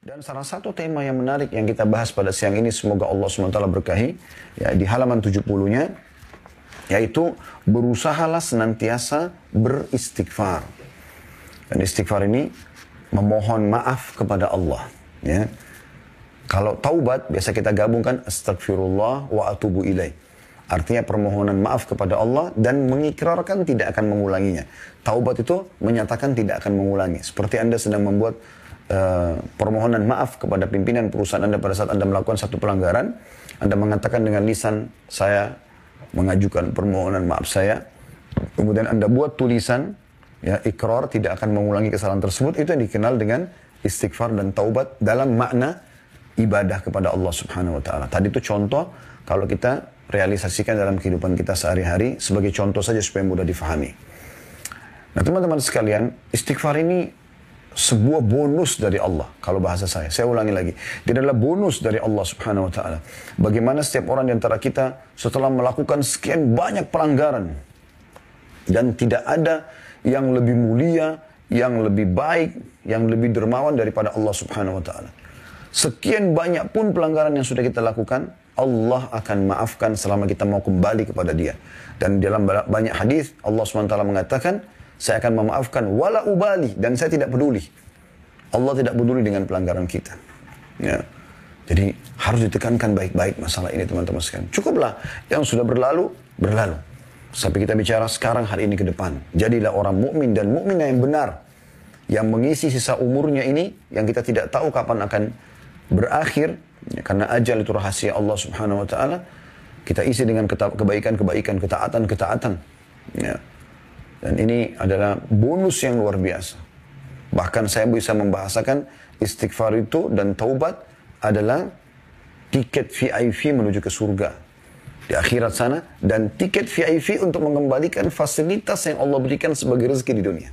Dan salah satu tema yang menarik yang kita bahas pada siang ini, semoga Allah SWT berkahi, ya, di halaman 70-nya, yaitu berusahalah senantiasa beristighfar. Dan istighfar ini memohon maaf kepada Allah. Ya. Kalau taubat, biasa kita gabungkan astagfirullah wa atubu ilaih. Artinya permohonan maaf kepada Allah dan mengikrarkan tidak akan mengulanginya. Taubat itu menyatakan tidak akan mengulangi. Seperti Anda sedang membuat permohonan maaf kepada pimpinan perusahaan Anda pada saat Anda melakukan satu pelanggaran, Anda mengatakan dengan lisan, saya mengajukan permohonan maaf saya, kemudian Anda buat tulisan, ya, ikrar tidak akan mengulangi kesalahan tersebut, itu yang dikenal dengan istighfar dan taubat dalam makna ibadah kepada Allah Subhanahu wa Ta'ala. Tadi itu contoh, kalau kita realisasikan dalam kehidupan kita sehari-hari, sebagai contoh saja supaya mudah difahami. Nah teman-teman sekalian, istighfar ini sebuah bonus dari Allah. Kalau bahasa saya ulangi lagi. Dia adalah bonus dari Allah Subhanahu wa Ta'ala. Bagaimana setiap orang di antara kita setelah melakukan sekian banyak pelanggaran dan tidak ada yang lebih mulia, yang lebih baik, yang lebih dermawan daripada Allah Subhanahu wa Ta'ala. Sekian banyak pun pelanggaran yang sudah kita lakukan, Allah akan maafkan selama kita mau kembali kepada Dia. Dan dalam banyak hadis Allah Subhanahu wa Ta'ala mengatakan, saya akan memaafkan wala ubali, dan saya tidak peduli. Allah tidak peduli dengan pelanggaran kita. Ya. Jadi harus ditekankan baik-baik masalah ini teman-teman sekalian. Cukuplah yang sudah berlalu, berlalu. Sampai kita bicara sekarang, hari ini, ke depan. Jadilah orang mukmin dan mukminah yang benar, yang mengisi sisa umurnya ini, yang kita tidak tahu kapan akan berakhir, ya, karena ajal itu rahasia Allah Subhanahu wa Ta'ala. Kita isi dengan kebaikan-kebaikan, ketaatan-ketaatan. Ya. Dan ini adalah bonus yang luar biasa. Bahkan saya bisa membahasakan istighfar itu dan taubat adalah tiket VIP menuju ke surga di akhirat sana, dan tiket VIP untuk mengembalikan fasilitas yang Allah berikan sebagai rezeki di dunia.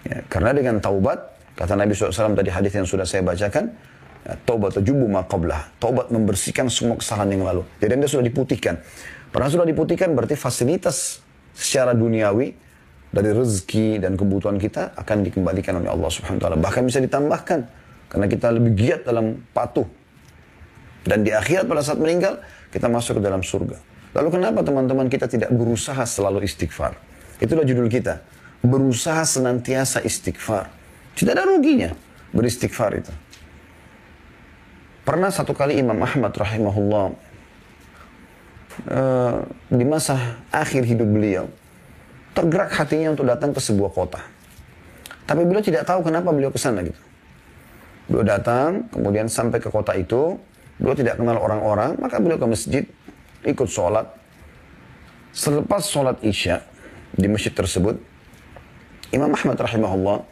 Ya, karena dengan taubat, kata Nabi SAW tadi hadis yang sudah saya bacakan, ya, taubat tajubu ma qablah. Taubat membersihkan semua kesalahan yang lalu. Jadi Anda sudah diputihkan. Pernah sudah diputihkan berarti fasilitas secara duniawi dari rezeki dan kebutuhan kita akan dikembalikan oleh Allah Subhanahu wa Ta'ala. Bahkan bisa ditambahkan karena kita lebih giat dalam patuh. Dan di akhirat pada saat meninggal kita masuk ke dalam surga. Lalu kenapa teman-teman kita tidak berusaha selalu istighfar? Itulah judul kita. Berusaha senantiasa istighfar. Tidak ada ruginya beristighfar itu. Pernah satu kali Imam Ahmad rahimahullah, di masa akhir hidup beliau, tergerak hatinya untuk datang ke sebuah kota. Tapi beliau tidak tahu kenapa beliau ke sana gitu. Beliau datang, kemudian sampai ke kota itu, beliau tidak kenal orang-orang, maka beliau ke masjid, ikut sholat. Selepas sholat Isya di masjid tersebut, Imam Ahmad rahimahullah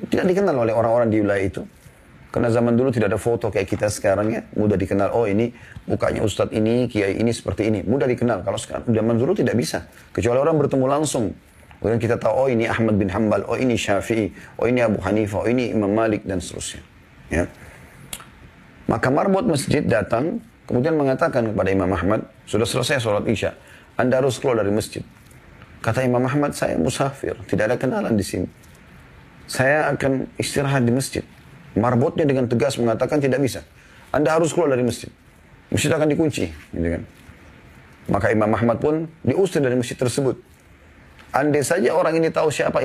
tidak dikenal oleh orang-orang di wilayah itu. Karena zaman dulu tidak ada foto kayak kita sekarang, ya. Mudah dikenal, oh ini mukanya ustadz ini, kiai ini seperti ini. Mudah dikenal. Kalau sekarang, zaman dulu tidak bisa. Kecuali orang bertemu langsung. Kemudian kita tahu, oh ini Ahmad bin Hanbal, oh ini Syafi'i, oh ini Abu Hanifah, oh ini Imam Malik, dan seterusnya. Ya. Maka marbot masjid datang, kemudian mengatakan kepada Imam Ahmad, sudah selesai sholat Isya, Anda harus keluar dari masjid. Kata Imam Ahmad, saya musafir, tidak ada kenalan di sini. Saya akan istirahat di masjid. Marbotnya dengan tegas mengatakan tidak bisa. Anda harus keluar dari masjid. Masjid akan dikunci. Gitu kan. Maka Imam Ahmad pun diusir dari masjid tersebut. Andai saja orang ini tahu siapa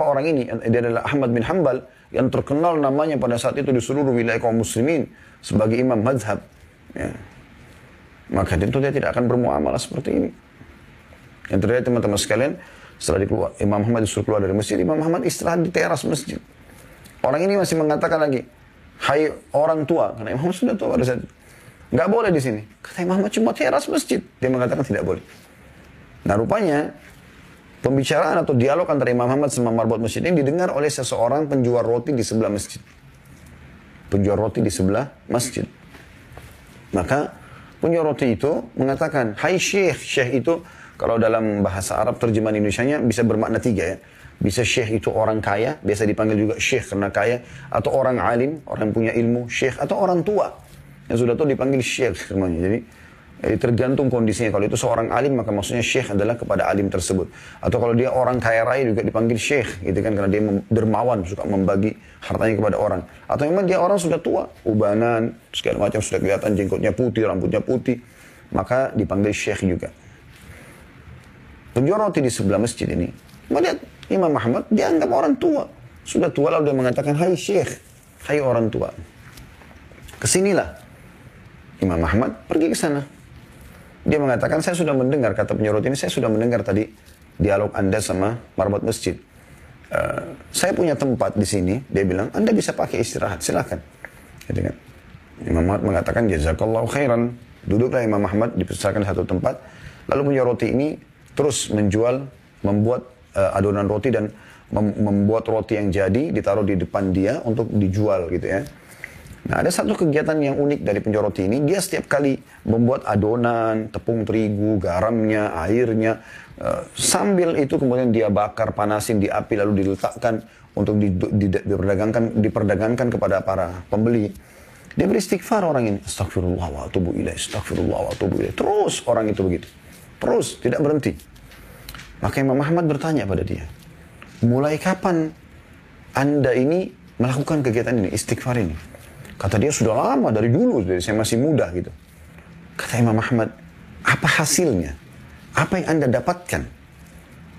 orang ini, dia adalah Ahmad bin Hanbal, yang terkenal namanya pada saat itu di seluruh wilayah kaum muslimin sebagai imam mazhab. Ya. Maka tentu dia tidak akan bermuamalah seperti ini. Yang terjadi teman-teman sekalian, setelah Imam Ahmad disuruh keluar dari masjid, Imam Ahmad istirahat di teras masjid. Orang ini masih mengatakan lagi, hai orang tua, karena Imam Ahmad sudah tua pada saat itu. Nggak boleh di sini. Kata Imam Ahmad, cuma teras masjid. Dia mengatakan tidak boleh. Nah rupanya, pembicaraan atau dialog antara Imam Ahmad sama marbot masjid ini didengar oleh seseorang penjual roti di sebelah masjid. Penjual roti di sebelah masjid. Maka penjual roti itu mengatakan, hai syekh. Syekh itu, kalau dalam bahasa Arab terjemahan Indonesianya bisa bermakna tiga, ya. Bisa syekh itu orang kaya, biasa dipanggil juga syekh karena kaya, atau orang alim, orang yang punya ilmu, syekh, atau orang tua yang sudah tahu dipanggil syekh semuanya. Jadi Jadi tergantung kondisinya. Kalau itu seorang alim, maka maksudnya syekh adalah kepada alim tersebut. Atau kalau dia orang kaya raya juga dipanggil syekh, gitu kan, karena dia dermawan, suka membagi hartanya kepada orang. Atau memang dia orang sudah tua, ubanan, segala macam, sudah kelihatan jenggotnya putih, rambutnya putih, maka dipanggil syekh juga. Penjual roti di sebelah masjid ini, melihat Imam Ahmad, dia anggap orang tua. Sudah tua lalu dia mengatakan, hai syekh, hai orang tua. Kesinilah. Imam Ahmad pergi ke sana. Dia mengatakan, saya sudah mendengar, kata penjual roti ini, saya sudah mendengar tadi dialog Anda sama marbat masjid. Saya punya tempat di sini, dia bilang, Anda bisa pakai istirahat, silakan. Gitu kan. Imam Ahmad mengatakan, jazakallahu khairan. Duduklah Imam Ahmad, dipersilakan satu tempat. Lalu penjual roti ini terus membuat adonan roti dan membuat roti yang jadi, ditaruh di depan dia untuk dijual gitu ya. Nah, ada satu kegiatan yang unik dari penjual roti ini. Dia setiap kali membuat adonan, tepung terigu, garamnya, airnya. Sambil itu kemudian dia bakar, panasin di api, lalu diletakkan untuk diperdagangkan kepada para pembeli. Dia beristighfar orang ini. Astagfirullah wa atubu ilaih, astagfirullah wa atubu ilaih. Terus orang itu begitu. Terus, tidak berhenti. Maka Imam Ahmad bertanya pada dia, mulai kapan Anda ini melakukan kegiatan ini, istighfar ini? Kata dia, sudah lama, dari dulu, dari saya masih muda gitu. Kata Imam Ahmad, apa hasilnya? Apa yang Anda dapatkan?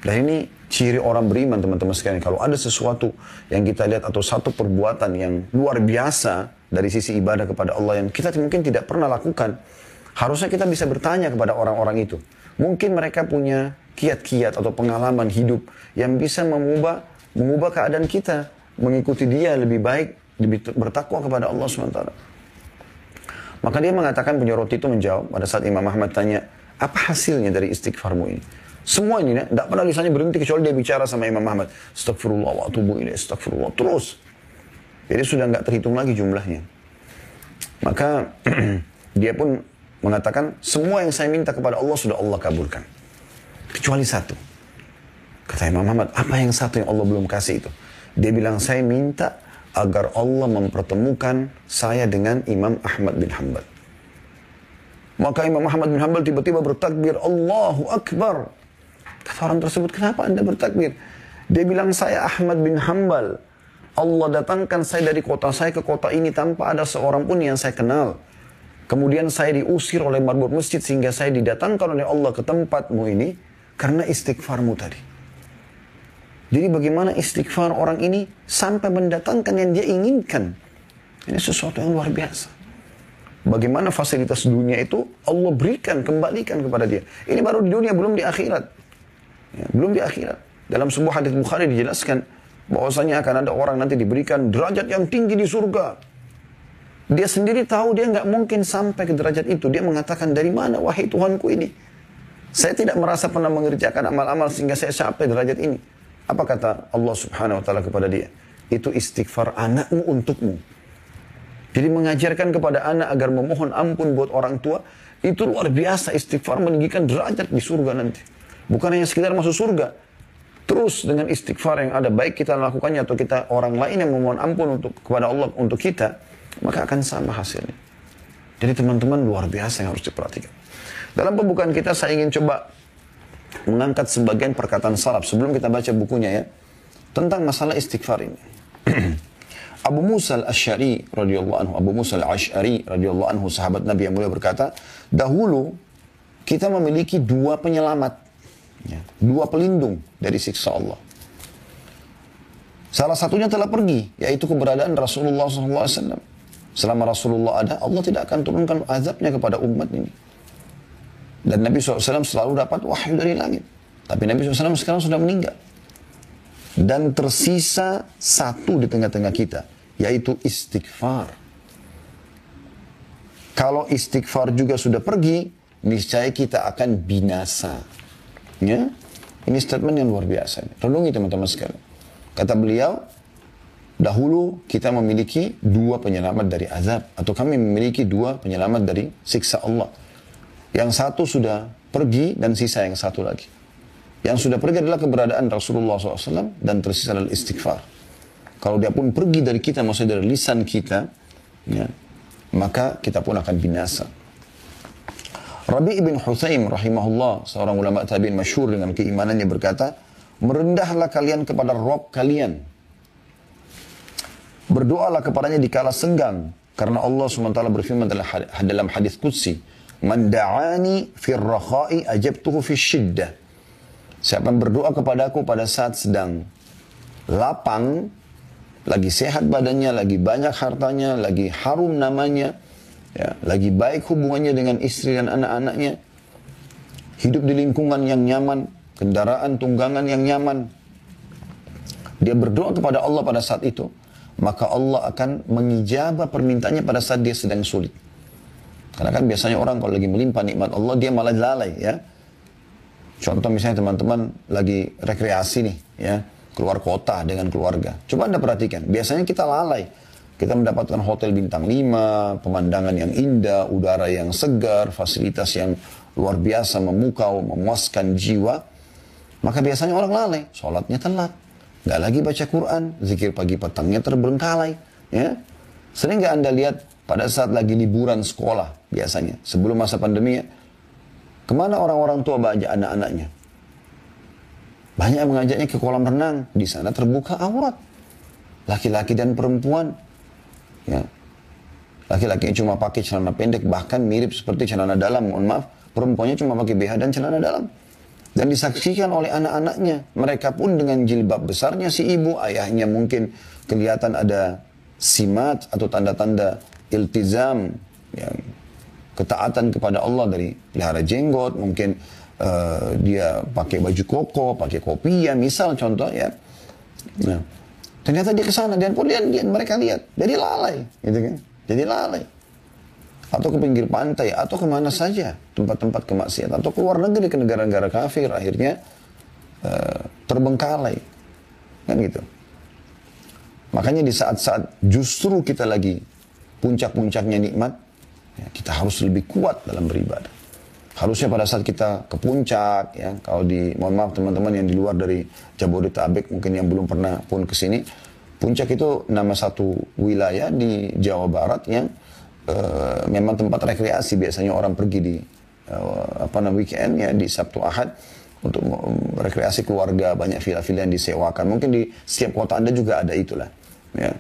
Dan ini ciri orang beriman, teman-teman sekalian. Kalau ada sesuatu yang kita lihat atau satu perbuatan yang luar biasa dari sisi ibadah kepada Allah yang kita mungkin tidak pernah lakukan, harusnya kita bisa bertanya kepada orang-orang itu. Mungkin mereka punya kiat-kiat atau pengalaman hidup yang bisa mengubah keadaan kita, mengikuti dia lebih baik, lebih bertakwa kepada Allah SWT. Maka dia mengatakan, penjual roti itu menjawab pada saat Imam Ahmad tanya, apa hasilnya dari istighfarmu ini? Semua ini, tidak pernah lisannya berhenti kecuali dia bicara sama Imam Ahmad. Astagfirullah wa atubu ilaih, astagfirullah. Terus. Jadi sudah nggak terhitung lagi jumlahnya. Maka dia pun mengatakan, semua yang saya minta kepada Allah sudah Allah kabulkan. Kecuali satu. Kata Imam Ahmad, apa yang satu yang Allah belum kasih itu? Dia bilang, saya minta agar Allah mempertemukan saya dengan Imam Ahmad bin Hanbal. Maka Imam Ahmad bin Hanbal tiba-tiba bertakbir, Allahu Akbar. Kata orang tersebut, kenapa Anda bertakbir? Dia bilang, saya Ahmad bin Hanbal. Allah datangkan saya dari kota saya ke kota ini tanpa ada seorang pun yang saya kenal. Kemudian saya diusir oleh marbot masjid sehingga saya didatangkan oleh Allah ke tempatmu ini karena istighfarmu tadi. Jadi bagaimana istighfar orang ini sampai mendatangkan yang dia inginkan. Ini sesuatu yang luar biasa. Bagaimana fasilitas dunia itu Allah berikan, kembalikan kepada dia. Ini baru di dunia, belum di akhirat. Ya, belum di akhirat. Dalam sebuah hadits Bukhari dijelaskan bahwasanya akan ada orang nanti diberikan derajat yang tinggi di surga. Dia sendiri tahu dia nggak mungkin sampai ke derajat itu. Dia mengatakan, dari mana wahai Tuhanku ini? Saya tidak merasa pernah mengerjakan amal-amal sehingga saya sampai derajat ini. Apa kata Allah Subhanahu wa taala kepada dia? Itu istighfar anakmu untukmu. Jadi mengajarkan kepada anak agar memohon ampun buat orang tua, itu luar biasa. Istighfar meninggikan derajat di surga nanti. Bukan hanya sekedar masuk surga. Terus dengan istighfar yang ada, baik kita lakukannya atau kita orang lain yang memohon ampun kepada Allah untuk kita, maka akan sama hasilnya. Jadi teman-teman, luar biasa yang harus diperhatikan. Dalam pembukaan kita saya ingin coba mengangkat sebagian perkataan salaf sebelum kita baca bukunya ya, tentang masalah istighfar ini. Abu Musa al-Asy'ari radhiyallahu anhu, Abu Musa al-Asy'ari radhiyallahu anhu, sahabat Nabi yang mulia, berkata, dahulu kita memiliki dua penyelamat, ya, dua pelindung dari siksa Allah. Salah satunya telah pergi, yaitu keberadaan Rasulullah SAW. Selama Rasulullah ada, Allah tidak akan turunkan azabnya kepada umat ini. Dan Nabi SAW selalu dapat wahyu dari langit. Tapi Nabi SAW sekarang sudah meninggal. Dan tersisa satu di tengah-tengah kita, yaitu istighfar. Kalau istighfar juga sudah pergi, niscaya kita akan binasa. Ya? Ini statement yang luar biasa. Renungi teman-teman sekalian. Kata beliau, dahulu kita memiliki dua penyelamat dari azab. Atau kami memiliki dua penyelamat dari siksa Allah. Yang satu sudah pergi dan sisa yang satu lagi. Yang sudah pergi adalah keberadaan Rasulullah SAW dan tersisa adalah istighfar. Kalau dia pun pergi dari kita, maksudnya dari lisan kita, ya, maka kita pun akan binasa. Rabi' bin Hutsaim rahimahullah, seorang ulama tabi'in masyhur dengan keimanannya berkata, merendahlah kalian kepada Rabb kalian. Berdoalah kepadanya di kala senggang. Karena Allah SWT berfirman dalam hadis qudsi, Man da'ani fir rakha'i ajabtuhu fis syiddah. Siapa yang berdoa kepadaku pada saat sedang lapang, lagi sehat badannya, lagi banyak hartanya, lagi harum namanya, ya, lagi baik hubungannya dengan istri dan anak-anaknya, hidup di lingkungan yang nyaman, kendaraan tunggangan yang nyaman, dia berdoa kepada Allah pada saat itu, maka Allah akan mengijabah permintaannya pada saat dia sedang sulit. Karena kan biasanya orang kalau lagi melimpah nikmat Allah, dia malah lalai, ya. Contoh misalnya teman-teman lagi rekreasi nih, ya, keluar kota dengan keluarga. Coba Anda perhatikan, biasanya kita lalai. Kita mendapatkan hotel bintang 5, pemandangan yang indah, udara yang segar, fasilitas yang luar biasa, memukau, memuaskan jiwa. Maka biasanya orang lalai, sholatnya telat. Nggak lagi baca Quran, zikir pagi petangnya terbengkalai. Ya. Sering nggak Anda lihat pada saat lagi liburan sekolah, biasanya, sebelum masa pandemi, ya, kemana orang-orang tua baca anak-anaknya? Banyak yang mengajaknya ke kolam renang, di sana terbuka aurat. Laki-laki dan perempuan. Ya. Laki-laki cuma pakai celana pendek, bahkan mirip seperti celana dalam, mohon maaf. Perempuannya cuma pakai BH dan celana dalam. Dan disaksikan oleh anak-anaknya. Mereka pun dengan jilbab besarnya si ibu, ayahnya mungkin kelihatan ada simat atau tanda-tanda iltizam, ya, ketaatan kepada Allah dari pelihara jenggot, mungkin dia pakai baju koko, pakai kopiah, misal contoh, ya. Nah, ternyata dia ke sana dan pun mereka lihat, jadi lalai, gitu kan? Jadi lalai. Atau ke pinggir pantai, atau kemana saja tempat-tempat kemaksiatan, atau ke luar negeri ke negara-negara kafir, akhirnya terbengkalai, kan gitu. Makanya di saat-saat justru kita lagi puncak-puncaknya nikmat, ya, kita harus lebih kuat dalam beribadah. Harusnya pada saat kita ke puncak, ya, kalau mohon maaf teman-teman yang di luar dari Jabodetabek, mungkin yang belum pernah pun ke sini, puncak itu nama satu wilayah di Jawa Barat yang memang tempat rekreasi, biasanya orang pergi di weekend, ya, di Sabtu Ahad untuk rekreasi keluarga, banyak villa-villa yang disewakan. Mungkin di setiap kota Anda juga ada itulah, ya.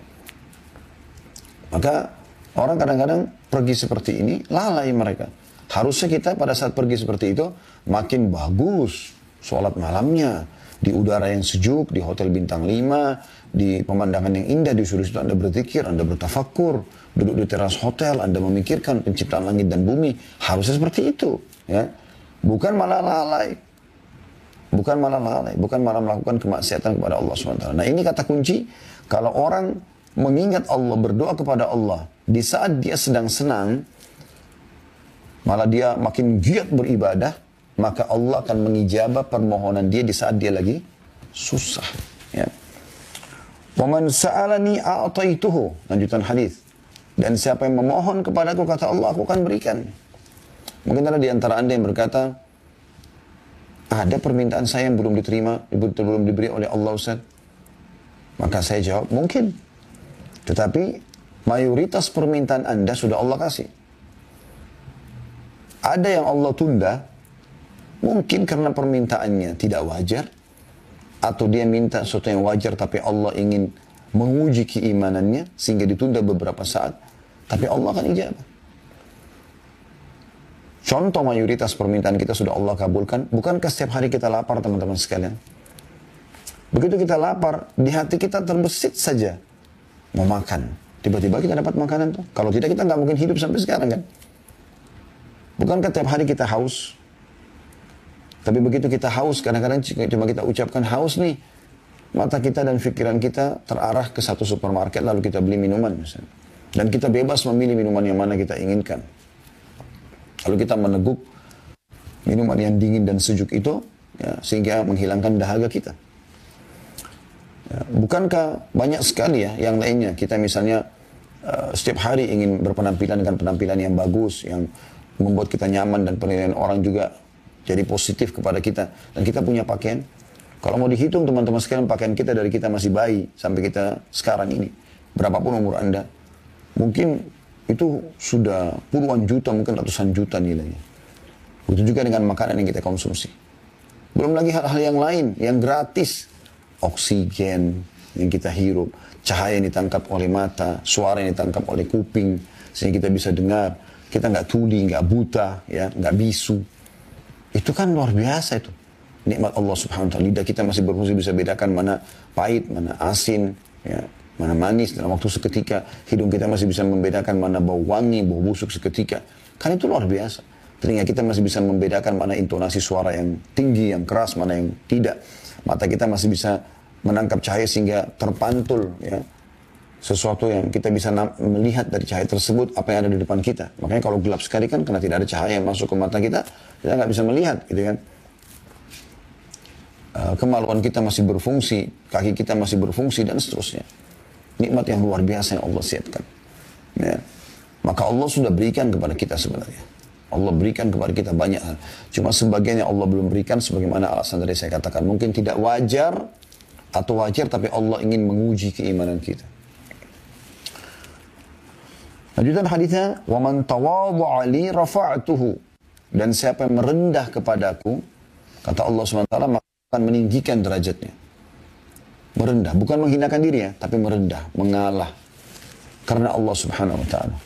Maka orang kadang-kadang pergi seperti ini, lalai mereka. Harusnya kita pada saat pergi seperti itu makin bagus sholat malamnya, di udara yang sejuk, di hotel bintang 5, di pemandangan yang indah, di situ Anda berzikir, Anda bertafakur, duduk di teras hotel, Anda memikirkan penciptaan langit dan bumi. Harusnya seperti itu, ya. Bukan malah lalai. Bukan malah melakukan kemaksiatan kepada Allah SWT. Nah, ini kata kunci, kalau orang mengingat Allah, berdoa kepada Allah, di saat dia sedang senang, malah dia makin giat beribadah, maka Allah akan mengijabah permohonan dia di saat dia lagi susah, ya. Wa man sa'alani a'taituhu, lanjutan hadis. Dan siapa yang memohon kepadaku, kata Allah, aku akan berikan. Mungkin ada di antara Anda yang berkata, ada permintaan saya yang belum diterima, belum diberi oleh Allah, Ustaz. Maka saya jawab, mungkin. Tetapi mayoritas permintaan Anda sudah Allah kasih. Ada yang Allah tunda, mungkin karena permintaannya tidak wajar, atau dia minta sesuatu yang wajar tapi Allah ingin menguji keimanannya sehingga ditunda beberapa saat, tapi Allah akan ijabah. Contoh mayoritas permintaan kita sudah Allah kabulkan. Bukankah setiap hari kita lapar, teman-teman sekalian? Begitu kita lapar, di hati kita terbesit saja mau makan. Tiba-tiba kita dapat makanan tuh. Kalau tidak, kita nggak mungkin hidup sampai sekarang, kan? Bukankah tiap hari kita haus? Tapi begitu kita haus, kadang-kadang cuma kita ucapkan haus nih, mata kita dan pikiran kita terarah ke satu supermarket, lalu kita beli minuman misalnya. Dan kita bebas memilih minuman yang mana kita inginkan. Lalu kita meneguk minuman yang dingin dan sejuk itu, ya, sehingga menghilangkan dahaga kita. Ya, bukankah banyak sekali ya yang lainnya, kita misalnya setiap hari ingin berpenampilan dengan penampilan yang bagus, yang membuat kita nyaman dan penilaian orang juga jadi positif kepada kita. Dan kita punya pakaian. Kalau mau dihitung teman-teman sekalian, pakaian kita dari kita masih bayi sampai kita sekarang ini, berapapun umur Anda, mungkin itu sudah puluhan juta, mungkin ratusan juta nilainya. Begitu juga dengan makanan yang kita konsumsi. Belum lagi hal-hal yang lain, yang gratis. Oksigen yang kita hirup, cahaya yang ditangkap oleh mata, suara yang ditangkap oleh kuping, sehingga kita bisa dengar. Kita nggak tuli, nggak buta, ya, nggak bisu. Itu kan luar biasa itu. Nikmat Allah subhanahu wa ta'ala. Lidah kita masih berfungsi, bisa bedakan mana pahit, mana asin, ya, mana manis dalam waktu seketika. Hidung kita masih bisa membedakan mana bau wangi, bau busuk seketika. Kan itu luar biasa. Telinga kita masih bisa membedakan mana intonasi suara yang tinggi, yang keras, mana yang tidak. Mata kita masih bisa menangkap cahaya sehingga terpantul, ya, sesuatu yang kita bisa melihat dari cahaya tersebut, apa yang ada di depan kita. Makanya kalau gelap sekali kan, karena tidak ada cahaya yang masuk ke mata kita nggak bisa melihat, gitu kan. Kemaluan kita masih berfungsi, kaki kita masih berfungsi, dan seterusnya. Nikmat yang luar biasa yang Allah siapkan. Ya. Maka Allah sudah berikan kepada kita sebenarnya. Allah berikan kepada kita banyak hal. Cuma sebagian yang Allah belum berikan, sebagaimana alasan tadi saya katakan. Mungkin tidak wajar, atau wajar, tapi Allah ingin menguji keimanan kita. Lanjutan hadisnya, وَمَنْ تَوَاضَعَ لِي رَفَعْتُهُ. Dan siapa yang merendah kepadaku, kata Allah SWT, maka akan meninggikan derajatnya. Merendah, bukan menghinakan diri ya, tapi merendah, mengalah. Karena Allah Subhanahu Wa Ta'ala.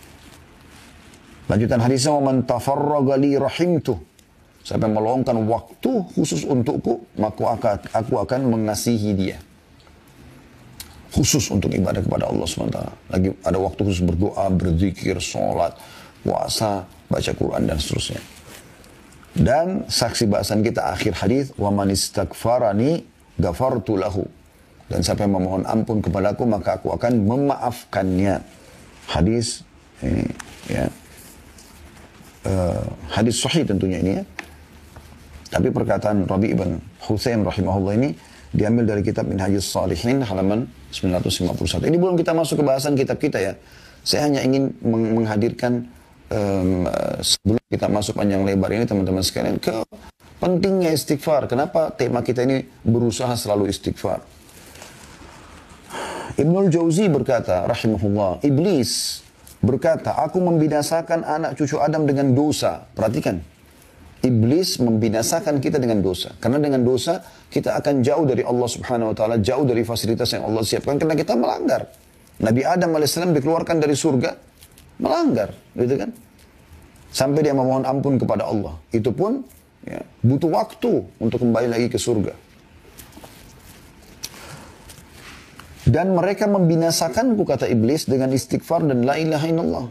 Lanjutan hadisnya, وَمَنْ تَفَرَّغَ لِي رَحِمْتُهُ. Siapa yang meluangkan waktu khusus untukku, maka aku akan mengasihi dia. Khusus untuk ibadah kepada Allah SWT. Lagi ada waktu khusus berdoa, berzikir, sholat, puasa, baca Quran, dan seterusnya. Dan saksi bahasan kita akhir hadis, وَمَنِ اسْتَغْفَرَنِي غَفَرْتُ لَهُ. Dan siapa yang memohon ampun kepadaku, maka aku akan memaafkannya. Hadis ini, ya, hadis sahih tentunya ini, ya. Tapi perkataan Rabi' ibn Hutsaim rahimahullah ini diambil dari kitab Minhajus Shalihin halaman 951. Ini belum kita masuk ke bahasan kitab kita ya. Saya hanya ingin menghadirkan sebelum kita masuk panjang lebar ini teman-teman sekalian ke pentingnya istighfar. Kenapa tema kita ini berusaha selalu istighfar? Ibnul Jauzi berkata rahimahullah, iblis berkata, aku membinasakan anak cucu Adam dengan dosa. Perhatikan, iblis membinasakan kita dengan dosa. Karena dengan dosa kita akan jauh dari Allah Subhanahu Wa Taala, jauh dari fasilitas yang Allah siapkan karena kita melanggar. Nabi Adam alaihissalam dikeluarkan dari surga melanggar, gitu kan? Sampai dia memohon ampun kepada Allah. Itu pun ya, butuh waktu untuk kembali lagi ke surga. Dan mereka membinasakanku, kata iblis, dengan istighfar dan la ilaha illallah.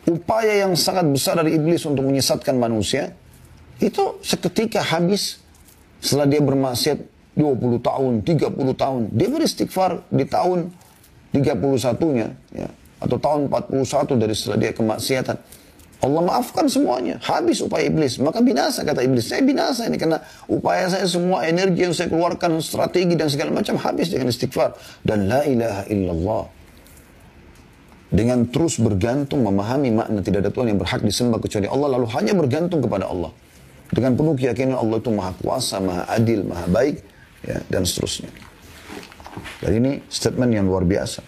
Upaya yang sangat besar dari iblis untuk menyesatkan manusia, itu seketika habis setelah dia bermaksiat 20 tahun, 30 tahun. Dia beristighfar di tahun 31-nya, ya, atau tahun 41 dari setelah dia kemaksiatan. Allah maafkan semuanya. Habis upaya iblis. Maka binasa, kata iblis. Saya binasa ini karena upaya saya semua, energi yang saya keluarkan, strategi dan segala macam habis dengan istighfar. Dan la ilaha illallah. Dengan terus bergantung, memahami makna tidak ada Tuhan yang berhak disembah kecuali Allah, lalu hanya bergantung kepada Allah. Dengan penuh keyakinan Allah itu maha kuasa, maha adil, maha baik, ya, dan seterusnya. Dan ini statement yang luar biasa.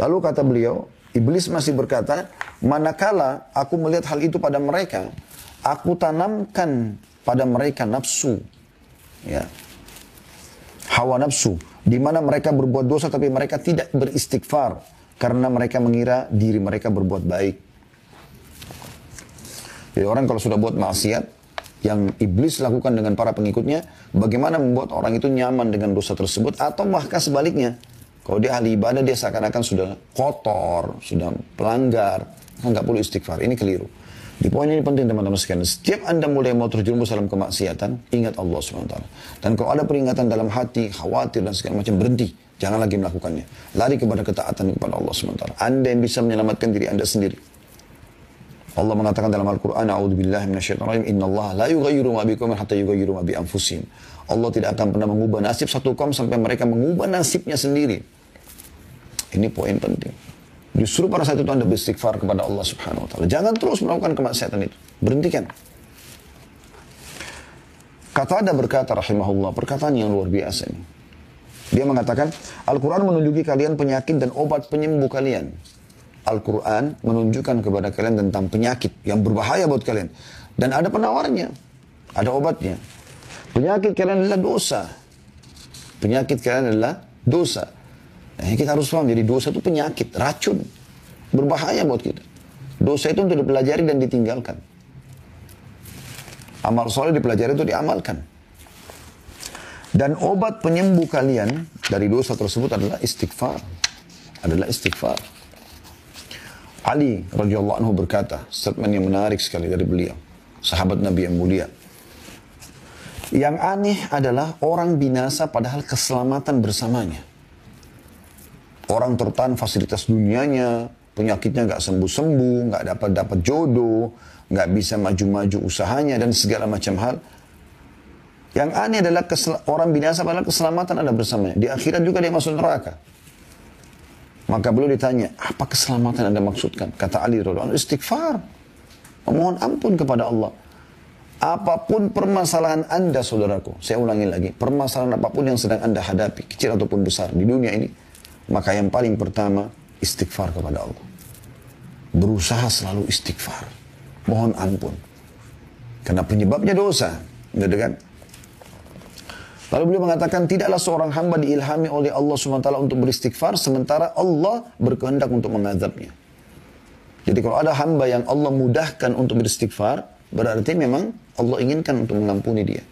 Lalu kata beliau, iblis masih berkata, manakala aku melihat hal itu pada mereka, aku tanamkan pada mereka nafsu, ya, hawa nafsu, di mana mereka berbuat dosa tapi mereka tidak beristighfar karena mereka mengira diri mereka berbuat baik. Jadi orang kalau sudah buat maksiat yang iblis lakukan dengan para pengikutnya, bagaimana membuat orang itu nyaman dengan dosa tersebut, atau bahkan sebaliknya. Kalau dia ahli ibadah, dia seakan-akan sudah kotor, sudah pelanggar, nggak perlu istighfar. Ini keliru. Di poin ini penting teman-teman sekalian. Setiap Anda mulai mau terjerumus dalam kemaksiatan, ingat Allah SWT. Dan kalau ada peringatan dalam hati, khawatir dan segala macam, berhenti. Jangan lagi melakukannya. Lari kepada ketaatan kepada Allah SWT. Anda yang bisa menyelamatkan diri Anda sendiri. Allah mengatakan dalam Al-Quran, A'udzubillahi minasyaitonirrajim, innallaha la yughayyiru ma biqaumin hatta yughayyiru ma bi anfusihim. Allah tidak akan pernah mengubah nasib satu kaum sampai mereka mengubah nasibnya sendiri. Ini poin penting. Justru pada saat itu Anda beristighfar kepada Allah Subhanahu Wa Taala. Jangan terus melakukan kemaksiatan itu. Berhentikan. Qatada berkata rahimahullah, perkataan yang luar biasa ini. Dia mengatakan, Al-Quran menunjuki kalian penyakit dan obat penyembuh kalian. Al-Quran menunjukkan kepada kalian tentang penyakit yang berbahaya buat kalian. Dan ada penawarnya. Ada obatnya. Penyakit kalian adalah dosa. Penyakit kalian adalah dosa. Nah, kita harus paham, jadi dosa itu penyakit, racun. Berbahaya buat kita. Dosa itu untuk dipelajari dan ditinggalkan. Amal soleh dipelajari itu diamalkan. Dan obat penyembuh kalian dari dosa tersebut adalah istighfar. Adalah istighfar. Ali radhiyallahu anhu berkata, statement yang menarik sekali dari beliau, sahabat Nabi yang mulia. Yang aneh adalah orang binasa padahal keselamatan bersamanya. Orang tertahan fasilitas dunianya, penyakitnya nggak sembuh-sembuh, nggak dapat jodoh, nggak bisa maju-maju usahanya dan segala macam hal. Yang aneh adalah orang binasa padahal keselamatan ada bersamanya. Di akhirat juga dia masuk neraka. Maka beliau ditanya, apa keselamatan Anda maksudkan? Kata Ali radhiyallahu anhu, istighfar. Memohon ampun kepada Allah. Apapun permasalahan Anda, saudaraku, saya ulangi lagi, permasalahan apapun yang sedang Anda hadapi, kecil ataupun besar di dunia ini, maka yang paling pertama, istighfar kepada Allah. Berusaha selalu istighfar. Mohon ampun. Karena penyebabnya dosa. Gitu kan? Lalu beliau mengatakan, tidaklah seorang hamba diilhami oleh Allah SWT untuk beristighfar, sementara Allah berkehendak untuk mengazabnya. Jadi kalau ada hamba yang Allah mudahkan untuk beristighfar, berarti memang Allah inginkan untuk mengampuni dia.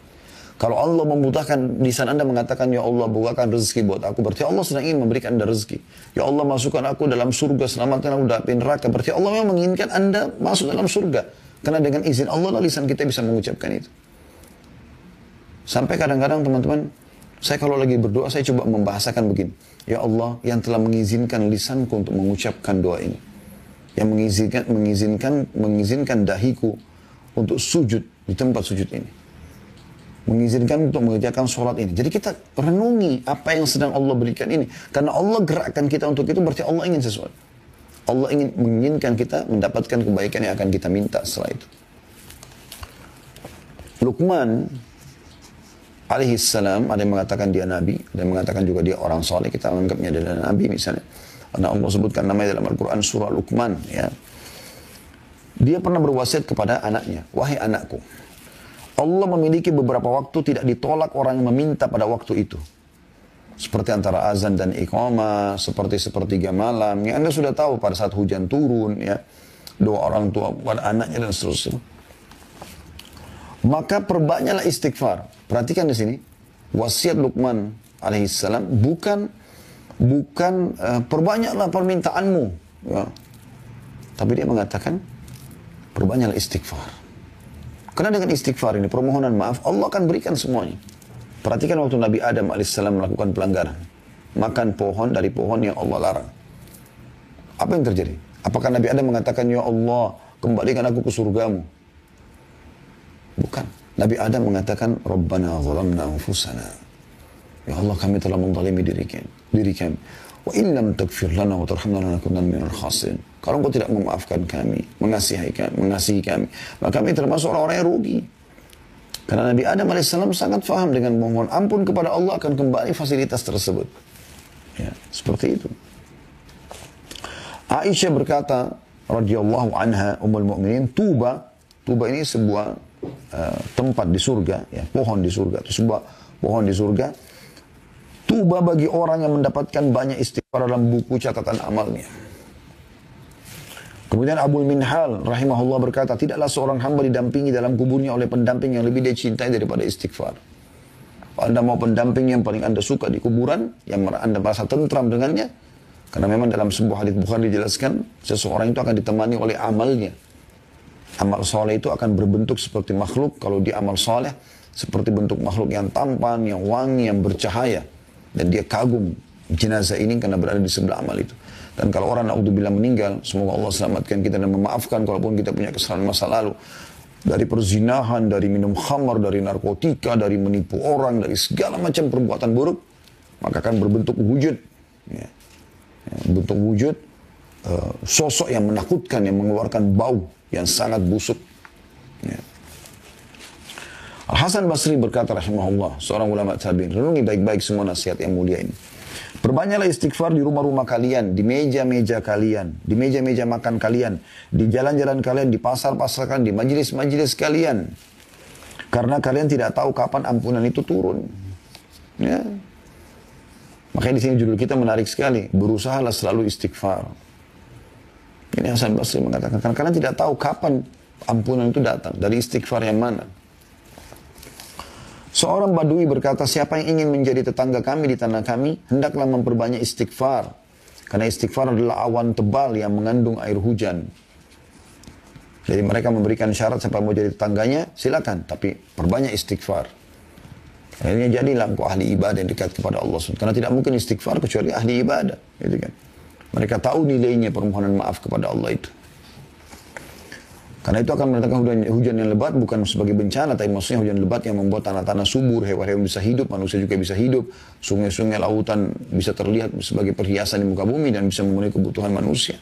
Kalau Allah memudahkan, lisan Anda mengatakan, ya Allah bukakan rezeki buat aku, berarti Allah sedang ingin memberikan Anda rezeki. Ya Allah masukkan aku dalam surga, selamatkan aku dari neraka, berarti Allah memang menginginkan Anda masuk dalam surga. Karena dengan izin Allah lisan kita bisa mengucapkan itu. Sampai kadang-kadang teman-teman, saya kalau lagi berdoa, saya coba membahasakan begini. Ya Allah yang telah mengizinkan lisanku untuk mengucapkan doa ini. Yang mengizinkan dahiku untuk sujud di tempat sujud ini. Mengizinkan untuk mengerjakan sholat ini. Jadi kita renungi apa yang sedang Allah berikan ini. Karena Allah gerakkan kita untuk itu, berarti Allah ingin sesuatu. Allah menginginkan kita mendapatkan kebaikan yang akan kita minta setelah itu. Luqman alaihi salam, ada yang mengatakan dia nabi, ada yang mengatakan juga dia orang soleh, kita anggapnya adalah nabi misalnya. Karena Allah sebutkan namanya dalam Al-Quran surah Luqman. Ya. Dia pernah berwasiat kepada anaknya, wahai anakku, Allah memiliki beberapa waktu tidak ditolak orang yang meminta pada waktu itu. Seperti antara azan dan iqamah, seperti sepertiga malam, yang Anda sudah tahu pada saat hujan turun, ya, doa orang tua pada anaknya dan seterusnya. Maka perbanyaklah istighfar. Perhatikan di sini, wasiat Luqman alaihissalam bukan perbanyaklah permintaanmu, ya. Tapi dia mengatakan perbanyaklah istighfar. Karena dengan istighfar ini, permohonan maaf, Allah akan berikan semuanya. Perhatikan waktu Nabi Adam alaihissalam melakukan pelanggaran, makan pohon dari pohon yang Allah larang. Apa yang terjadi? Apakah Nabi Adam mengatakan, ya Allah, kembalikan aku ke surgamu? Bukan. Nabi Adam mengatakan, Rabbana zalamna anfusana. Ya Allah, kami telah menzalimi diri kami. Wa in lam taghfir lana wa tarhamna lanakunanna minal khasirin. Kalau Engkau tidak memaafkan kami, mengasihi kami, maka kami termasuk orang-orang yang rugi. Karena Nabi Adam alaihissalam sangat faham dengan memohon ampun kepada Allah akan kembali fasilitas tersebut. Ya, seperti itu. Aisyah berkata, radhiyallahu anha, ummul mukminin, Tuba ini sebuah tempat di surga, ya, pohon di surga, itu sebuah pohon di surga. Tuba bagi orang yang mendapatkan banyak istighfar dalam buku catatan amalnya. Kemudian Abul Minhal rahimahullah berkata, tidaklah seorang hamba didampingi dalam kuburnya oleh pendamping yang lebih dia cintai daripada istighfar. Kalau Anda mau pendamping yang paling Anda suka di kuburan, yang Anda merasa tentram dengannya, karena memang dalam sebuah hadits Bukhari dijelaskan, seseorang itu akan ditemani oleh amalnya. Amal soleh itu akan berbentuk seperti makhluk, kalau dia amal soleh, seperti bentuk makhluk yang tampan, yang wangi, yang bercahaya. Dan dia kagum jenazah ini karena berada di sebelah amal itu. Dan kalau orang naudzubillah meninggal, semoga Allah selamatkan kita dan memaafkan kalaupun kita punya kesalahan masa lalu. Dari perzinahan, dari minum khamar, dari narkotika, dari menipu orang, dari segala macam perbuatan buruk, maka akan berbentuk wujud. Ya. Bentuk wujud, sosok yang menakutkan, yang mengeluarkan bau yang sangat busuk. Ya. Al-Hasan Basri berkata rahimahullah, seorang ulama tabi'in, renungi baik-baik semua nasihat yang mulia ini. Perbanyaklah istighfar di rumah-rumah kalian, di meja-meja kalian, di meja-meja makan kalian, di jalan-jalan kalian, di pasar-pasar kalian, di majelis-majelis kalian. Karena kalian tidak tahu kapan ampunan itu turun. Ya. Makanya di sini judul kita menarik sekali. Berusahalah selalu istighfar. Ini Hasan Basri mengatakan, karena kalian tidak tahu kapan ampunan itu datang. Dari istighfar yang mana. Seorang Badui berkata, siapa yang ingin menjadi tetangga kami di tanah kami, hendaklah memperbanyak istighfar. Karena istighfar adalah awan tebal yang mengandung air hujan. Jadi mereka memberikan syarat siapa mau jadi tetangganya, silakan. Tapi perbanyak istighfar. Akhirnya jadilah engkau ahli ibadah yang dekat kepada Allah SWT. Karena tidak mungkin istighfar kecuali ahli ibadah. Gitu kan. Mereka tahu nilainya permohonan maaf kepada Allah itu. Karena itu akan mendatangkan hujan yang lebat bukan sebagai bencana. Tapi maksudnya hujan lebat yang membuat tanah-tanah subur, hewan-hewan bisa hidup, manusia juga bisa hidup. Sungai-sungai, lautan bisa terlihat sebagai perhiasan di muka bumi dan bisa memenuhi kebutuhan manusia.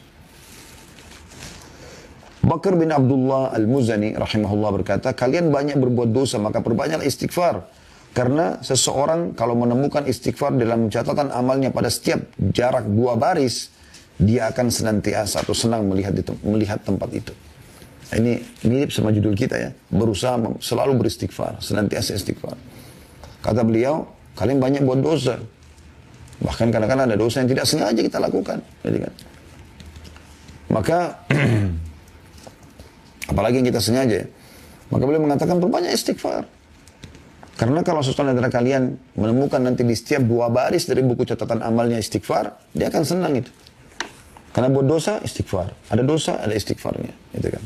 Bakar bin Abdullah Al-Muzani rahimahullah berkata, kalian banyak berbuat dosa, maka perbanyaklah istighfar. Karena seseorang kalau menemukan istighfar dalam catatan amalnya pada setiap jarak 2 baris, dia akan senantiasa atau senang melihat tempat itu. Ini mirip sama judul kita ya, berusaha selalu beristighfar, senantiasa istighfar. Kata beliau, kalian banyak buat dosa. Bahkan kadang-kadang ada dosa yang tidak sengaja kita lakukan. Jadi kan. Maka apalagi yang kita sengaja ya. Maka beliau mengatakan perbanyak istighfar. Karena kalau sesuatu antara kalian menemukan nanti di setiap 2 baris dari buku catatan amalnya istighfar, dia akan senang itu. Karena buat dosa, istighfar. Ada dosa, ada istighfarnya. Gitu kan.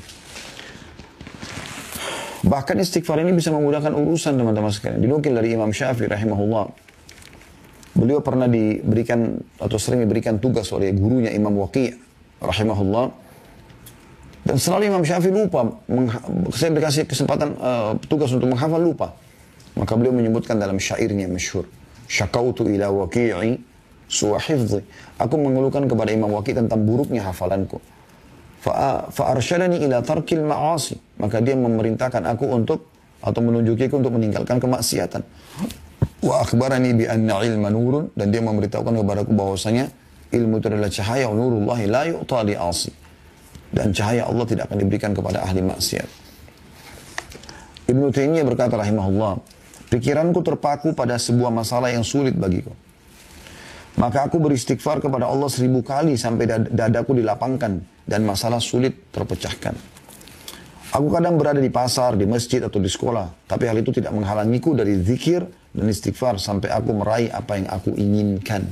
Bahkan istighfar ini bisa memudahkan urusan teman-teman sekalian. Dinukil dari Imam Syafi'i rahimahullah. Beliau pernah diberikan atau sering diberikan tugas oleh gurunya Imam Waqi' rahimahullah. Dan selalu Imam Syafi'i lupa. Saya dikasih kesempatan tugas untuk menghafal, lupa. Maka beliau menyebutkan dalam syairnya masyhur. Syakautu ila waqi'i su'a hifzi. Aku mengeluhkan kepada Imam Waqi' tentang buruknya hafalanku. Fa'arsyadani ila tarkil ma'asi. Maka dia memerintahkan aku untuk, atau menunjukiku untuk meninggalkan kemaksiatan. Wa akhbarani bi anna ilma nurun. Dan dia memberitahukan kepadaku bahwasanya ilmu itu adalah cahaya. Nurullahi la yu'ta li asi. Dan cahaya Allah tidak akan diberikan kepada ahli maksiat. Ibnu Taimiyah berkata rahimahullah, pikiranku terpaku pada sebuah masalah yang sulit bagiku. Maka aku beristighfar kepada Allah 1000 kali sampai dadaku dilapangkan dan masalah sulit terpecahkan. Aku kadang berada di pasar, di masjid atau di sekolah, tapi hal itu tidak menghalangiku dari zikir dan istighfar sampai aku meraih apa yang aku inginkan.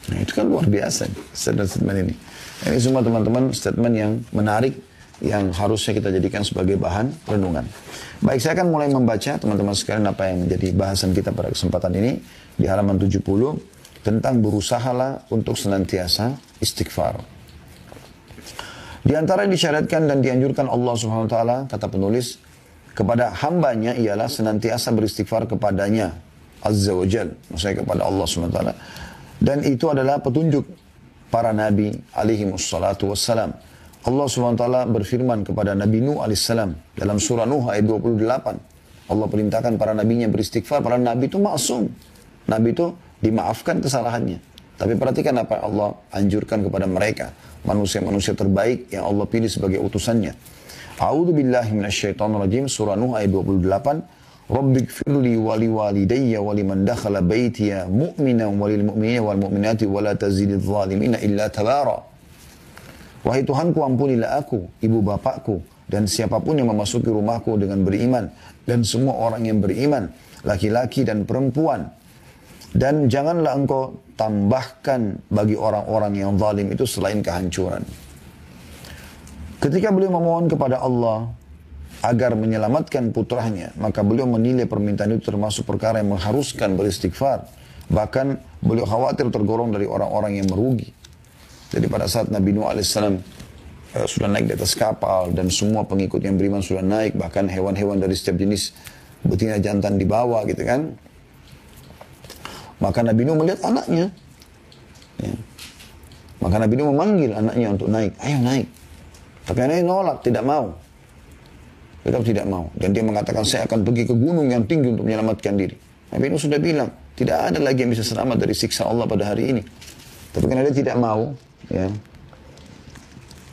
Nah itu kan luar biasa statement ini. Ini semua teman-teman statement yang menarik yang harusnya kita jadikan sebagai bahan renungan. Baik, saya akan mulai membaca teman-teman sekalian apa yang menjadi bahasan kita pada kesempatan ini di halaman 70 tentang berusahalah untuk senantiasa istighfar. Di antara yang disyariatkan dan dianjurkan Allah Subhanahu wa taala, kata penulis, kepada hambanya ialah senantiasa beristighfar kepadanya Azza wa Jal, maksudnya kepada Allah Subhanahu wa taala. Dan itu adalah petunjuk para nabi alaihi wassalatu wassalam. Allah SWT berfirman kepada Nabi Nuh alaihissalam dalam surah Nuh ayat 28. Allah perintahkan para nabinya beristighfar. Para nabi itu maksum. Nabi itu dimaafkan kesalahannya. Tapi perhatikan apa Allah anjurkan kepada mereka. Manusia-manusia terbaik yang Allah pilih sebagai utusannya. A'udzu billahi minasyaitonir rajim, surah Nuh ayat 28. Rabbighfirli wa liwalidayya wa liman dakhala baitiya mu'minan wa lil mu'minina wal mu'minati wa la tazididz zalimina illa tabara. Wahai Tuhanku, ampunilah aku, ibu bapakku, dan siapapun yang memasuki rumahku dengan beriman, dan semua orang yang beriman, laki-laki dan perempuan. Dan janganlah engkau tambahkan bagi orang-orang yang zalim itu selain kehancuran. Ketika beliau memohon kepada Allah agar menyelamatkan putranya, maka beliau menilai permintaan itu termasuk perkara yang mengharuskan beristighfar. Bahkan beliau khawatir tergolong dari orang-orang yang merugi. Jadi pada saat Nabi Nuh alaihissalam sudah naik di atas kapal dan semua pengikut yang beriman sudah naik, bahkan hewan-hewan dari setiap jenis betina jantan dibawa gitu kan. Maka Nabi Nuh melihat anaknya. Ya. Maka Nabi Nuh memanggil anaknya untuk naik. Ayo naik. Tapi anaknya nolak, tidak mau. Tetap tidak mau. Dan dia mengatakan saya akan pergi ke gunung yang tinggi untuk menyelamatkan diri. Nabi Nuh sudah bilang tidak ada lagi yang bisa selamat dari siksa Allah pada hari ini. Tapi karena dia tidak mau, ya,